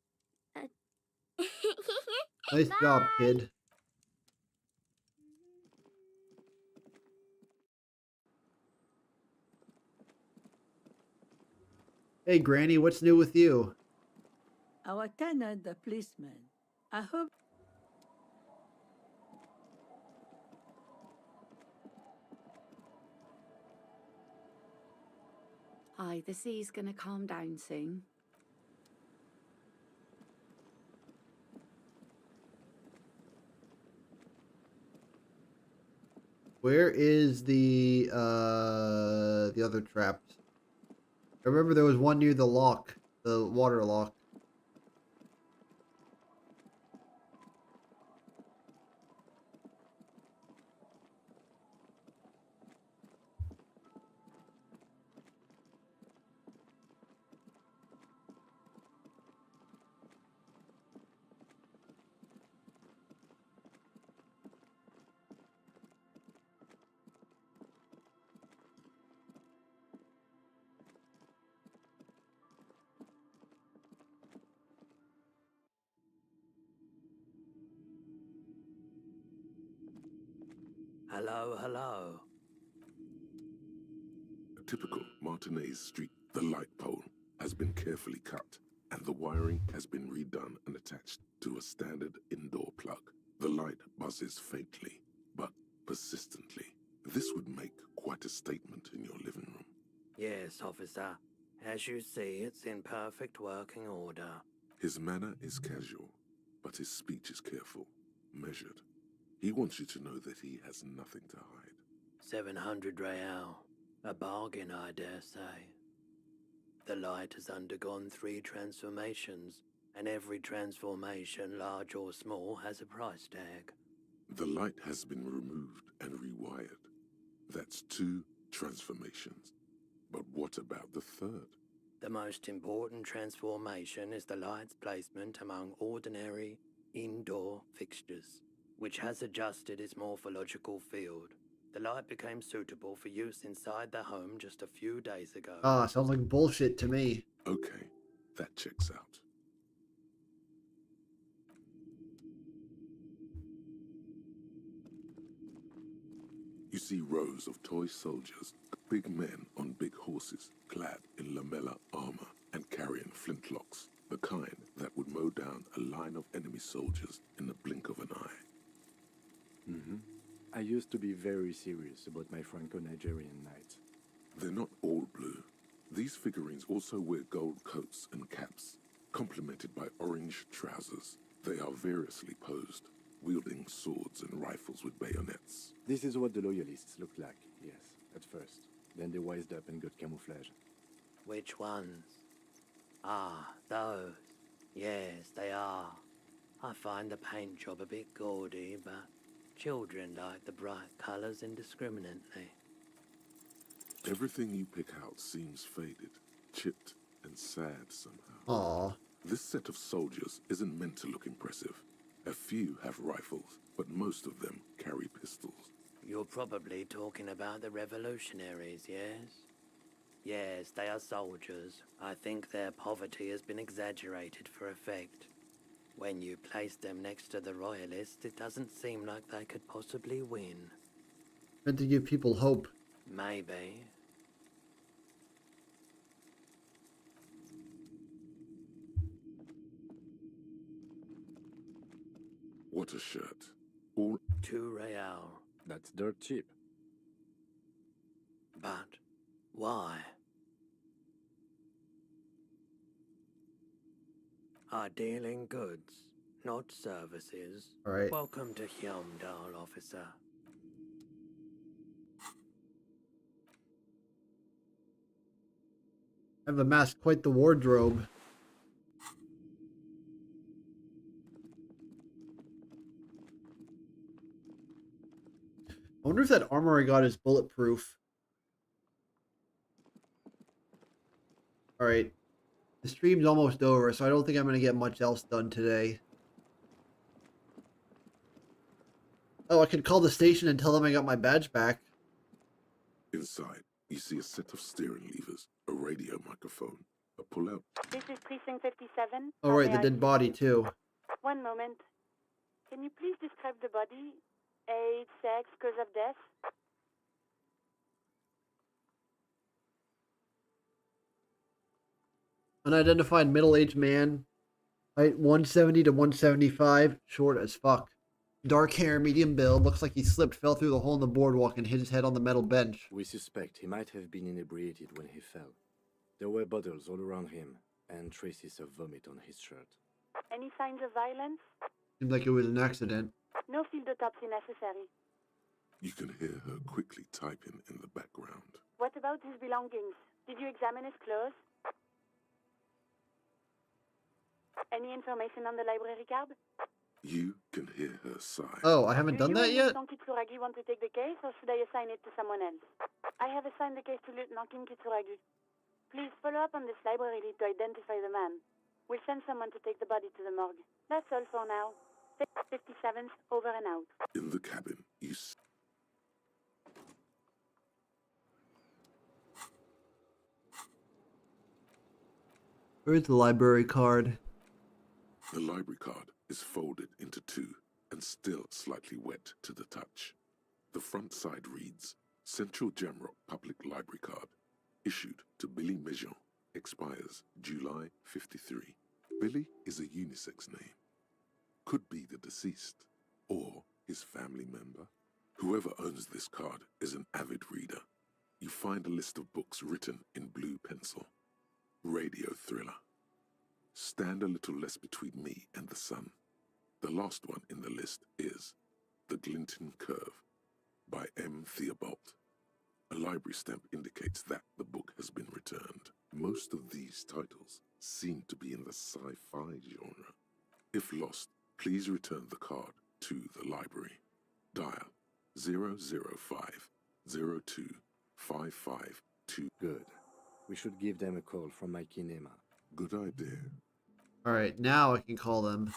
Nice job, Bye. kid. Hey, Granny, what's new with you? Our tenant, the policeman. I hope. Hi, the sea's gonna calm down soon. Where is the other traps? I remember there was one near the lock, the water lock. Hello, hello. A typical Martinez Street, the light pole has been carefully cut, and the wiring has been redone and attached to a standard indoor plug. The light buzzes faintly, but persistently. This would make quite a statement in your living room. Yes, officer. As you see, it's in perfect working order. His manner is casual, but his speech is careful, measured. He wants you to know that he has nothing to hide. 700 real. A bargain, I dare say. The light has undergone 3 transformations, and every transformation, large or small, has a price tag. The light has been removed and rewired. That's 2 transformations. But what about the third? The most important transformation is the light's placement among ordinary indoor fixtures, which has adjusted its morphological field. The light became suitable for use inside the home just a few days ago. Ah, sounds like bullshit to me. Okay, that checks out. You see rows of toy soldiers, big men on big horses, clad in lamella armor and carrying flintlocks, the kind that would mow down a line of enemy soldiers in the blink of an eye. I used to be very serious about my Franco-Nigerian knights. They're not all blue. These figurines also wear gold coats and caps, complemented by orange trousers. They are variously posed, wielding swords and rifles with bayonets. This is what the loyalists looked like, yes, at first. Then they wised up and got camouflage. Which ones? Ah, those. Yes, they are. I find the paint job a bit gaudy, but children like the bright colours indiscriminately. Everything you pick out seems faded, chipped, and sad somehow. Aw. This set of soldiers isn't meant to look impressive. A few have rifles, but most of them carry pistols. You're probably talking about the revolutionaries, yes? Yes, they are soldiers. I think their poverty has been exaggerated for effect. When you place them next to the royalists, it doesn't seem like they could possibly win. Meant to give people hope. Maybe. What a shirt. All 2 real. That's dirt cheap. But why? I deal in goods, not services. All right. Welcome to Hyomdal, officer. I've amassed quite the wardrobe. I wonder if that armor I got is bulletproof. Alright. The stream's almost over, so I don't think I'm going to get much else done today. Oh, I could call the station and tell them I got my badge back. Inside, you see a set of steering levers, a radio microphone, a pull-out. This is Precinct 57. Oh, right, the dead body, too. One moment. Can you please describe the body? Age, sex, cause of death? Unidentified middle-aged man. Height 170 to 175. Short as fuck. Dark hair, medium build. Looks like he slipped, fell through the hole in the boardwalk, and hit his head on the metal bench. We suspect he might have been inebriated when he fell. There were bottles all around him, and traces of vomit on his shirt. Any signs of violence? Seemed like it was an accident. No field autopsy necessary. You can hear her quickly typing in the background. What about his belongings? Did you examine his clothes? Any information on the library card? You can hear her sigh. Oh, I haven't done that yet? Do you and Lieutenant Kitsuragi want to take the case, or should I assign it to someone else? I have assigned the case to Lieutenant Kim Kitsuragi. Please follow up on this library lead to identify the man. We'll send someone to take the body to the morgue. That's all for now. 57th, over and out. In the cabin, you see Where's the library card? the library card is folded into two and still slightly wet to the touch. The front side reads, Central Jamrock Public Library Card, issued to Billy Mejean, expires July 53. Billy is a unisex name. Could be the deceased, or his family member. Whoever owns this card is an avid reader. You find a list of books written in blue pencil. Radio thriller. Stand a little less between me and the sun. The last one in the list is The Glinton Curve by M. Theobald. A library stamp indicates that the book has been returned. Most of these titles seem to be in the sci-fi genre. If lost, please return the card to the library. Dial 005 02 552. Good. We should give them a call from my kinema. Good idea. Alright, now I can call them.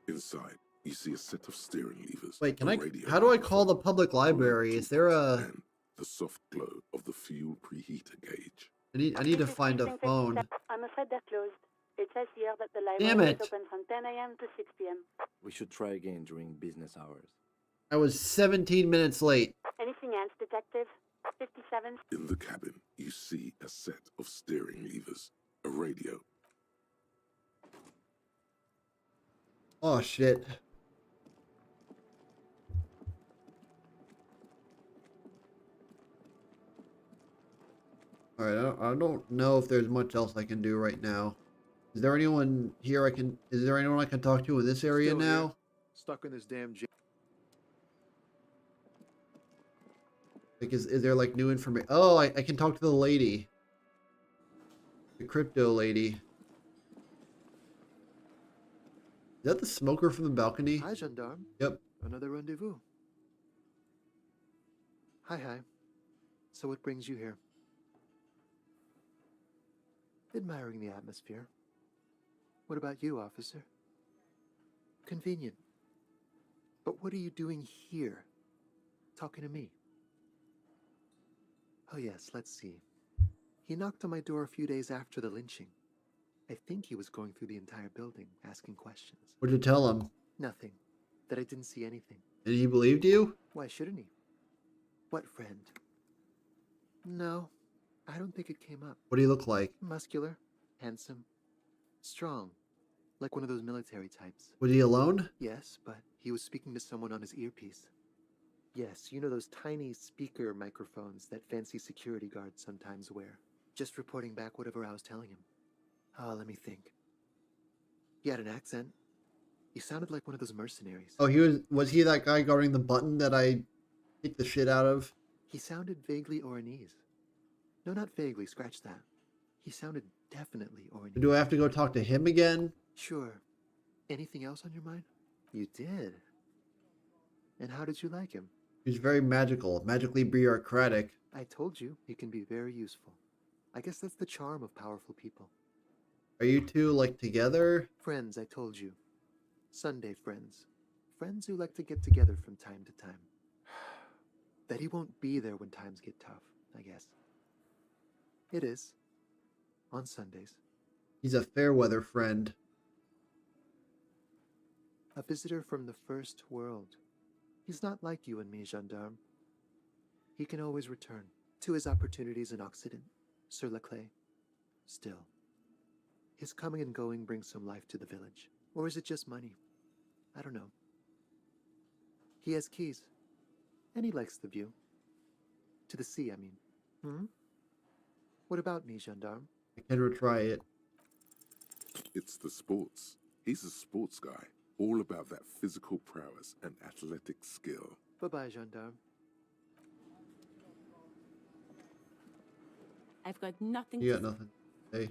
Inside, you see a set of steering levers. Wait, can a I? radio How do I call the public library? Is there a? and the soft glow of the fuel preheater gauge. I need to find a phone. I'm afraid they're closed. It says here that the Damn library it. is open from 10 a.m. to 6 p.m. We should try again during business hours. I was 17 minutes late. Anything else, Detective? 57th? In the cabin, you see a set of steering levers, a radio. Oh shit. Alright, I don't know if there's much else I can do right now. Is there anyone here is there anyone I can talk to in this area Still now? here, stuck in this damn jam. Like, is there like new information? Oh, I can talk to the lady. The crypto lady. Is that the smoker from the balcony? Hi, gendarme. Yep. Another rendezvous. Hi. So what brings you here? Admiring the atmosphere. What about you, officer? Convenient. But what are you doing here? Talking to me? Oh yes, let's see. He knocked on my door a few days after the lynching. I think he was going through the entire building, asking questions. What'd you tell him? Nothing. That I didn't see anything. And he believed you? Why shouldn't he? What friend? No, I don't think it came up. What do you look like? Muscular, handsome, strong, like one of those military types. Was he alone? Yes, but he was speaking to someone on his earpiece. Yes, you know those tiny speaker microphones that fancy security guards sometimes wear. Just reporting back whatever I was telling him. Oh, let me think. He had an accent. He sounded like one of those mercenaries. Oh, was he that guy guarding the button that I kicked the shit out of? He sounded vaguely Oranese. No, not vaguely, scratch that. He sounded definitely Oranese. Do I have to go talk to him again? Sure. Anything else on your mind? You did. And how did you like him? He's very magical, magically bureaucratic. I told you, he can be very useful. I guess that's the charm of powerful people. Are you two, like, together? Friends, I told you. Sunday friends. Friends who like to get together from time to time. That he won't be there when times get tough, I guess. It is. On Sundays. He's a fair weather friend. A visitor from the first world. He's not like you and me, gendarme. He can always return to his opportunities in Occident, sur la clé. Still, his coming and going brings some life to the village. Or is it just money? I don't know. He has keys. And he likes the view. To the sea, I mean. Hmm? What about me, gendarme? I can retry it. It's the sports. He's a sports guy, all about that physical prowess and athletic skill. Bye-bye, gendarme. I've got nothing You to got nothing. Hey.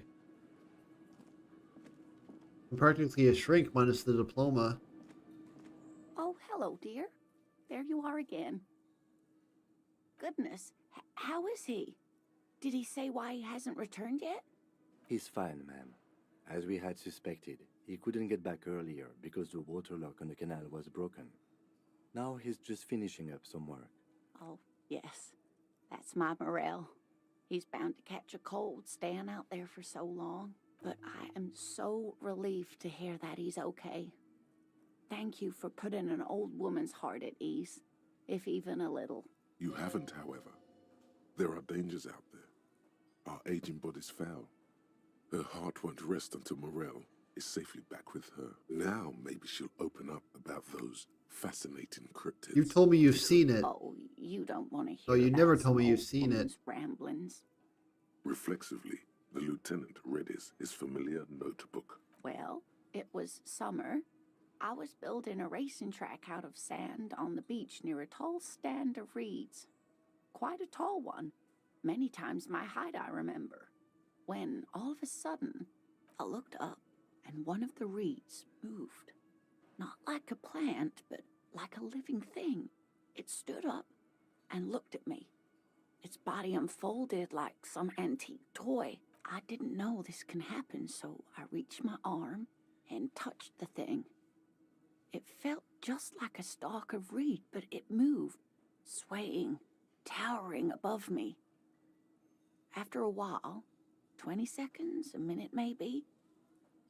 I'm practically a shrink minus the diploma. Oh, hello, dear. There you are again. Goodness, how is he? Did he say why he hasn't returned yet? He's fine, ma'am. As we had suspected, he couldn't get back earlier because the water lock on the canal was broken. Now he's just finishing up some work. Oh, yes. That's my Morel. He's bound to catch a cold staying out there for so long. But I am so relieved to hear that he's okay. Thank you for putting an old woman's heart at ease, if even a little. You haven't, however. There are dangers out there. Our aging body's foul. Her heart won't rest until Morel is safely back with her. Now maybe she'll open up about those fascinating cryptids. You've told me you've seen it. Oh, you don't want to hear Oh, you about never some told me you've old seen it. woman's ramblings. Reflexively, the lieutenant read his familiar notebook. Well, it was summer. I was building a racing track out of sand on the beach near a tall stand of reeds. Quite a tall one. Many times my height, I remember. When, all of a sudden, I looked up and one of the reeds moved. Not like a plant, but like a living thing. It stood up and looked at me. Its body unfolded like some antique toy. I didn't know this can happen, so I reached my arm and touched the thing. It felt just like a stalk of reed, but it moved, swaying, towering above me. After a while, 20 seconds, a minute maybe,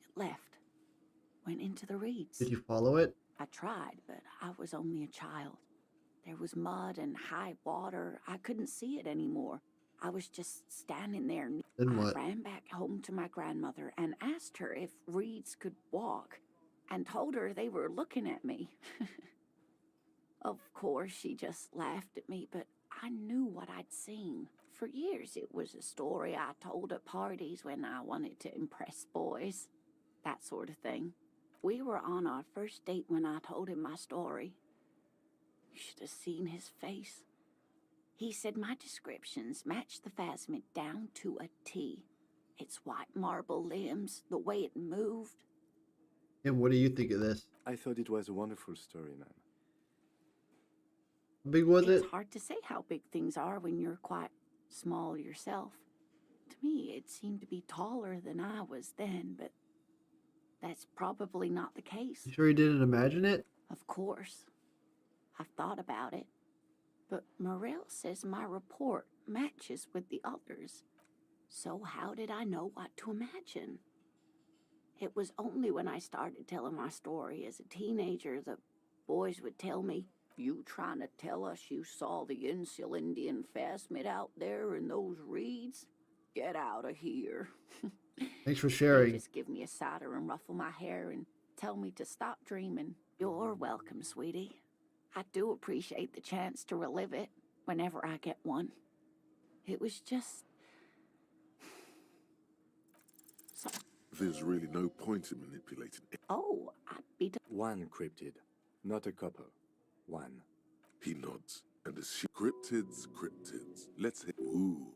it left, went into the reeds. Did you follow it? I tried, but I was only a child. There was mud and high water. I couldn't see it anymore. I was just standing there. Then what? I ran back home to my grandmother and asked her if reeds could walk, and told her they were looking at me. Of course, she just laughed at me, but I knew what I'd seen. For years, it was a story I told at parties when I wanted to impress boys. That sort of thing. We were on our first date when I told him my story. You should have seen his face. He said my descriptions matched the phasmid down to a T. Its white marble limbs, the way it moved. And what do you think of this? I thought it was a wonderful story, ma'am. How big was it? It's hard to say how big things are when you're quite small yourself. To me, it seemed to be taller than I was then, but that's probably not the case. You sure you didn't imagine it? Of course. I've thought about it. But Morel says my report matches with the others. So how did I know what to imagine? It was only when I started telling my story as a teenager that boys would tell me, "You trying to tell us you saw the Insulindian phasmid out there in those reeds? Get out of here." Thanks for They sharing. just give me a cider and ruffle my hair and tell me to stop dreaming. You're welcome, sweetie. I do appreciate the chance to relive it whenever I get one. It was just... So... There's really no point in manipulating it. Oh, I'd be... One cryptid, not a couple. One. He nods, and as she... Cryptids. Let's hit... Ooh,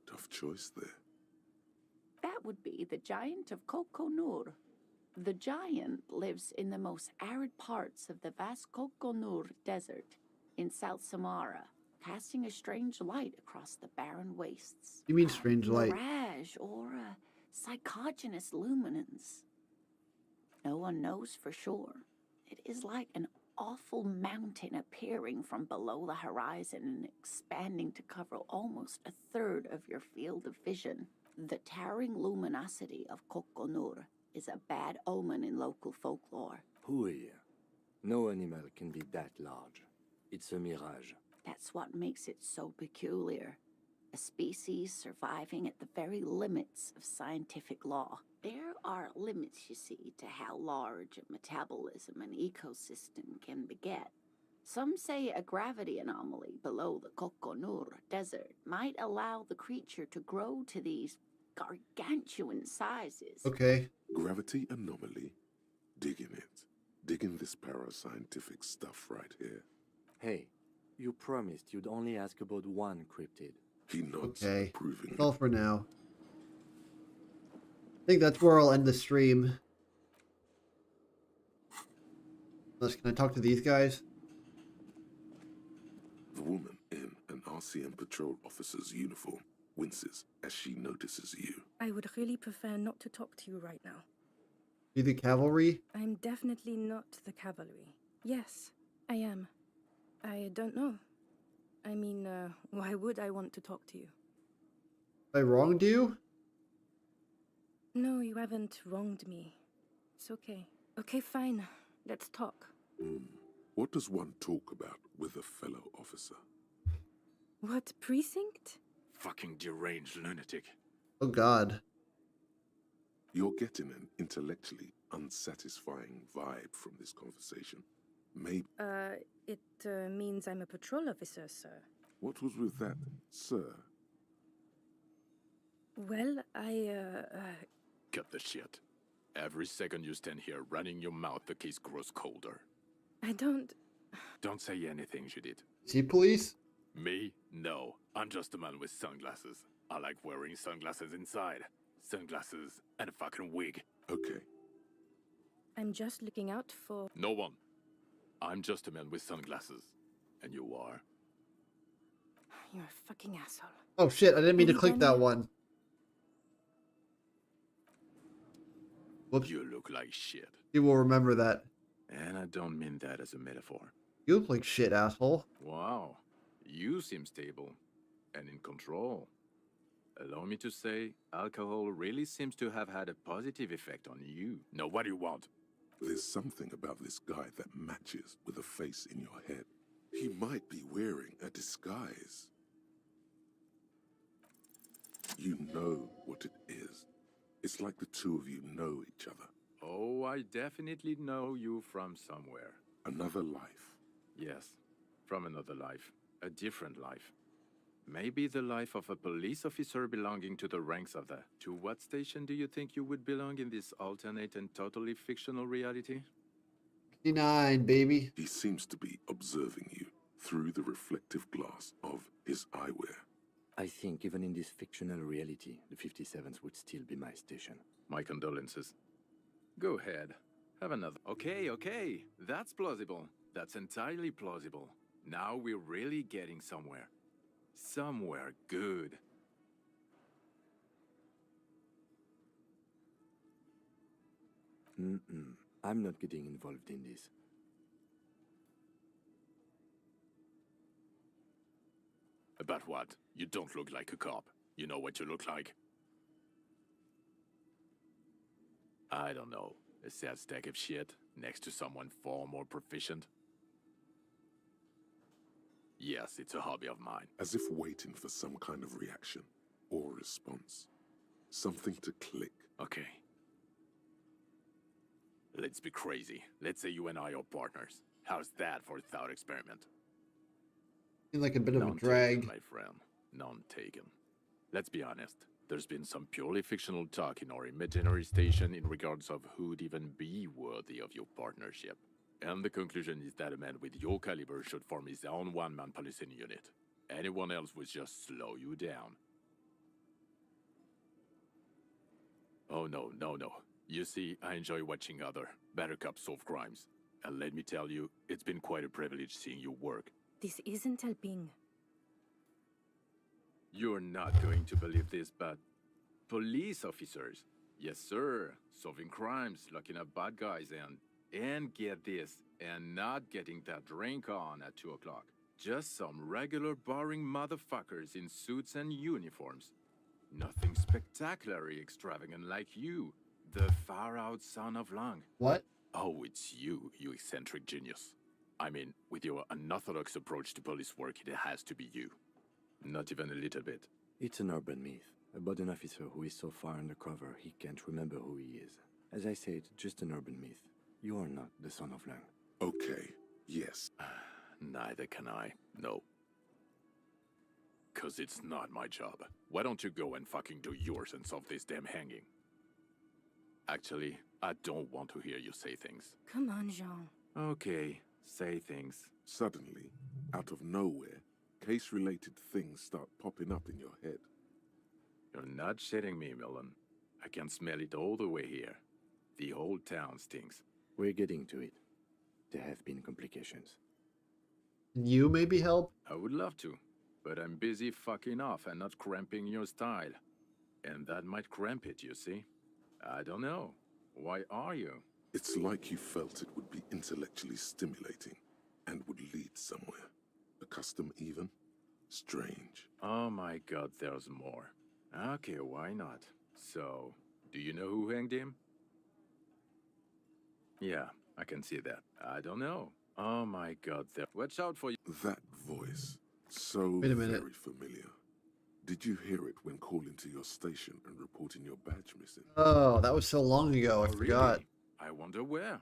tough choice there. That would be the giant of Kokonur. The giant lives in the most arid parts of the vast Kokonur desert. in South Samara, casting a strange light across the barren wastes. You mean strange light? Mirage or a psychogenous luminance. No one knows for sure. It is like an awful mountain appearing from below the horizon and expanding to cover almost a third of your field of vision. The towering luminosity of Kokonur is a bad omen in local folklore. Hui. No animal can be that large. It's a mirage. That's what makes it so peculiar. A species surviving at the very limits of scientific law. There are limits, you see, to how large a metabolism an ecosystem can beget. Some say a gravity anomaly below the Kokonur desert might allow the creature to grow to these gargantuan sizes. Okay. Gravity anomaly? Digging it. Digging this parascientific stuff right here. Hey, you promised you'd only ask about one cryptid. He nods, Okay. approvingly. That's all for now. I think that's where I'll end the stream. Unless, can I talk to these guys? The woman in an RCM patrol officer's uniform winces as she notices you. I would really prefer not to talk to you right now. You the cavalry? I'm definitely not the cavalry. Yes, I am. I don't know. I mean, why would I want to talk to you? I wronged you? No, you haven't wronged me. It's okay. Okay, fine. Let's talk. What does one talk about with a fellow officer? What precinct? Fucking deranged lunatic. Oh god. You're getting an intellectually unsatisfying vibe from this conversation. Maybe. It means I'm a patrol officer, sir. What was with that, sir? Well, Cut the shit. Every second you stand here running your mouth, the case grows colder. I don't... Don't say anything, Judith. Is he police? Me? No. I'm just a man with sunglasses. I like wearing sunglasses inside. Sunglasses and a fucking wig. Okay. I'm just looking out for... No one. I'm just a man with sunglasses. And you are? You're a fucking asshole. Oh shit, I didn't mean to Maybe click then- that one. Whoops. You look like shit. You will remember that. And I don't mean that as a metaphor. You look like shit, asshole. Wow. You seem stable and in control. Allow me to say, alcohol really seems to have had a positive effect on you. Now, what do you want? There's something about this guy that matches with a face in your head. He might be wearing a disguise. You know what it is. It's like the two of you know each other. Oh, I definitely know you from somewhere. Another life. Yes, from another life. A different life. Maybe the life of a police officer belonging to the ranks of the... To what station do you think you would belong in this alternate and totally fictional reality? 59, baby. He seems to be observing you through the reflective glass of his eyewear. I think even in this fictional reality, the 57th would still be my station. My condolences. Go ahead. Have another. Okay. That's plausible. That's entirely plausible. Now we're really getting somewhere. Somewhere good. I'm not getting involved in this. About what? You don't look like a cop. You know what you look like? I don't know. A sad stack of shit next to someone far more proficient. Yes, it's a hobby of mine. As if waiting for some kind of reaction or response. Something to click. Okay. Let's be crazy. Let's say you and I are partners. How's that for a thought experiment? Seems like a bit of a None drag. taken, my friend. None taken. Let's be honest. There's been some purely fictional talk in our imaginary station in regards of who'd even be worthy of your partnership. And the conclusion is that a man with your caliber should form his own one-man policing unit. Anyone else would just slow you down. Oh no. You see, I enjoy watching other better cops solve crimes. And let me tell you, it's been quite a privilege seeing you work. This isn't helping. You're not going to believe this, but police officers, yes sir, solving crimes, locking up bad guys, and get this, and not getting that drink on at 2 o'clock. Just some regular boring motherfuckers in suits and uniforms. Nothing spectacularly extravagant like you, the far-out son of Lang. What? Oh, it's you, you eccentric genius. I mean, with your unorthodox approach to police work, it has to be you. Not even a little bit. It's an urban myth about an officer who is so far undercover he can't remember who he is. As I said, just an urban myth. You are not the son of Lang. Okay, yes. Neither can I, no. 'Cause it's not my job. Why don't you go and fucking do yours and solve this damn hanging? Actually, I don't want to hear you say things. Come on, Jean. Okay, say things. Suddenly, out of nowhere, case-related things start popping up in your head. You're not shitting me, Millen. I can smell it all the way here. The whole town stinks. We're getting to it. There have been complications. Can you maybe help? I would love to, but I'm busy fucking off and not cramping your style. And that might cramp it, you see? I don't know. Why are you? It's like you felt it would be intellectually stimulating and would lead somewhere. A custom even? Strange. Oh my god, there's more. Okay, why not? So, do you know who hanged him? Yeah, I can see that. I don't know. Oh my god, watch out for you. That voice. So Wait a minute. very familiar. Did you hear it when calling to your station and reporting your badge missing? Oh, that was so long ago. I Oh, forgot. really? I wonder where.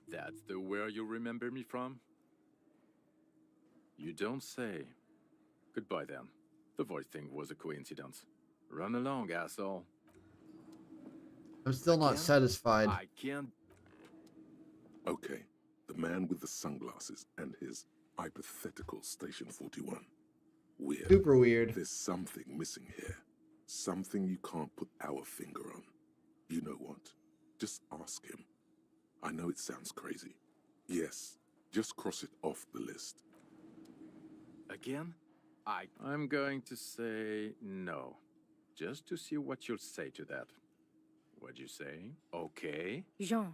That's the where you remember me from? You don't say. Goodbye then. The voice thing was a coincidence. Run along, asshole. I'm still not satisfied. I can't. Okay, the man with the sunglasses and his hypothetical Station 41. Weird. Super weird. There's something missing here. Something you can't put our finger on. You know what? Just ask him. I know it sounds crazy. Yes, just cross it off the list. Again? I'm going to say no. Just to see what you'll say to that. What'd you say? Okay? Jean,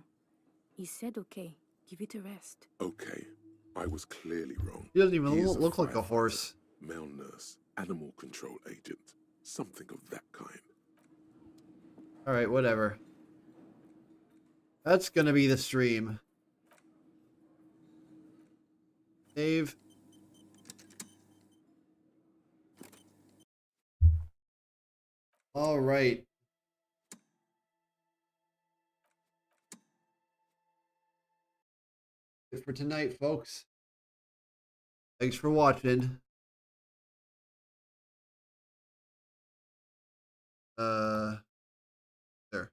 he said okay. Give it a rest. Okay, I was clearly wrong. He doesn't even He is look like a firefighter, horse. Male nurse, animal control agent, something of that kind. Alright, whatever. That's gonna be the stream. Save. Alright. Good for tonight, folks. Thanks for watching. There.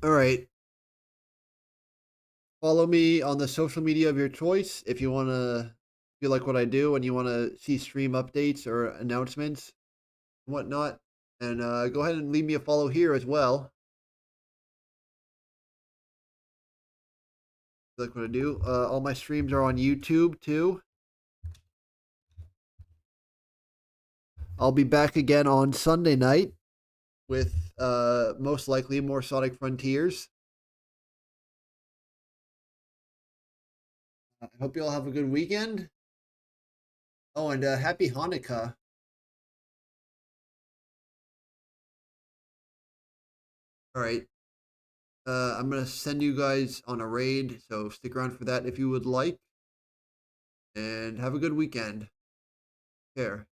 Alright. Follow me on the social media of your choice if you want to, if you like what I do and you want to see stream updates or announcements and whatnot. And go ahead and leave me a follow here as well. Like what I do. All my streams are on YouTube too. I'll be back again on Sunday night with most likely more Sonic Frontiers. I hope you all have a good weekend. Oh, and happy Hanukkah. All right. I'm going to send you guys on a raid, so stick around for that if you would like. And have a good weekend. Care.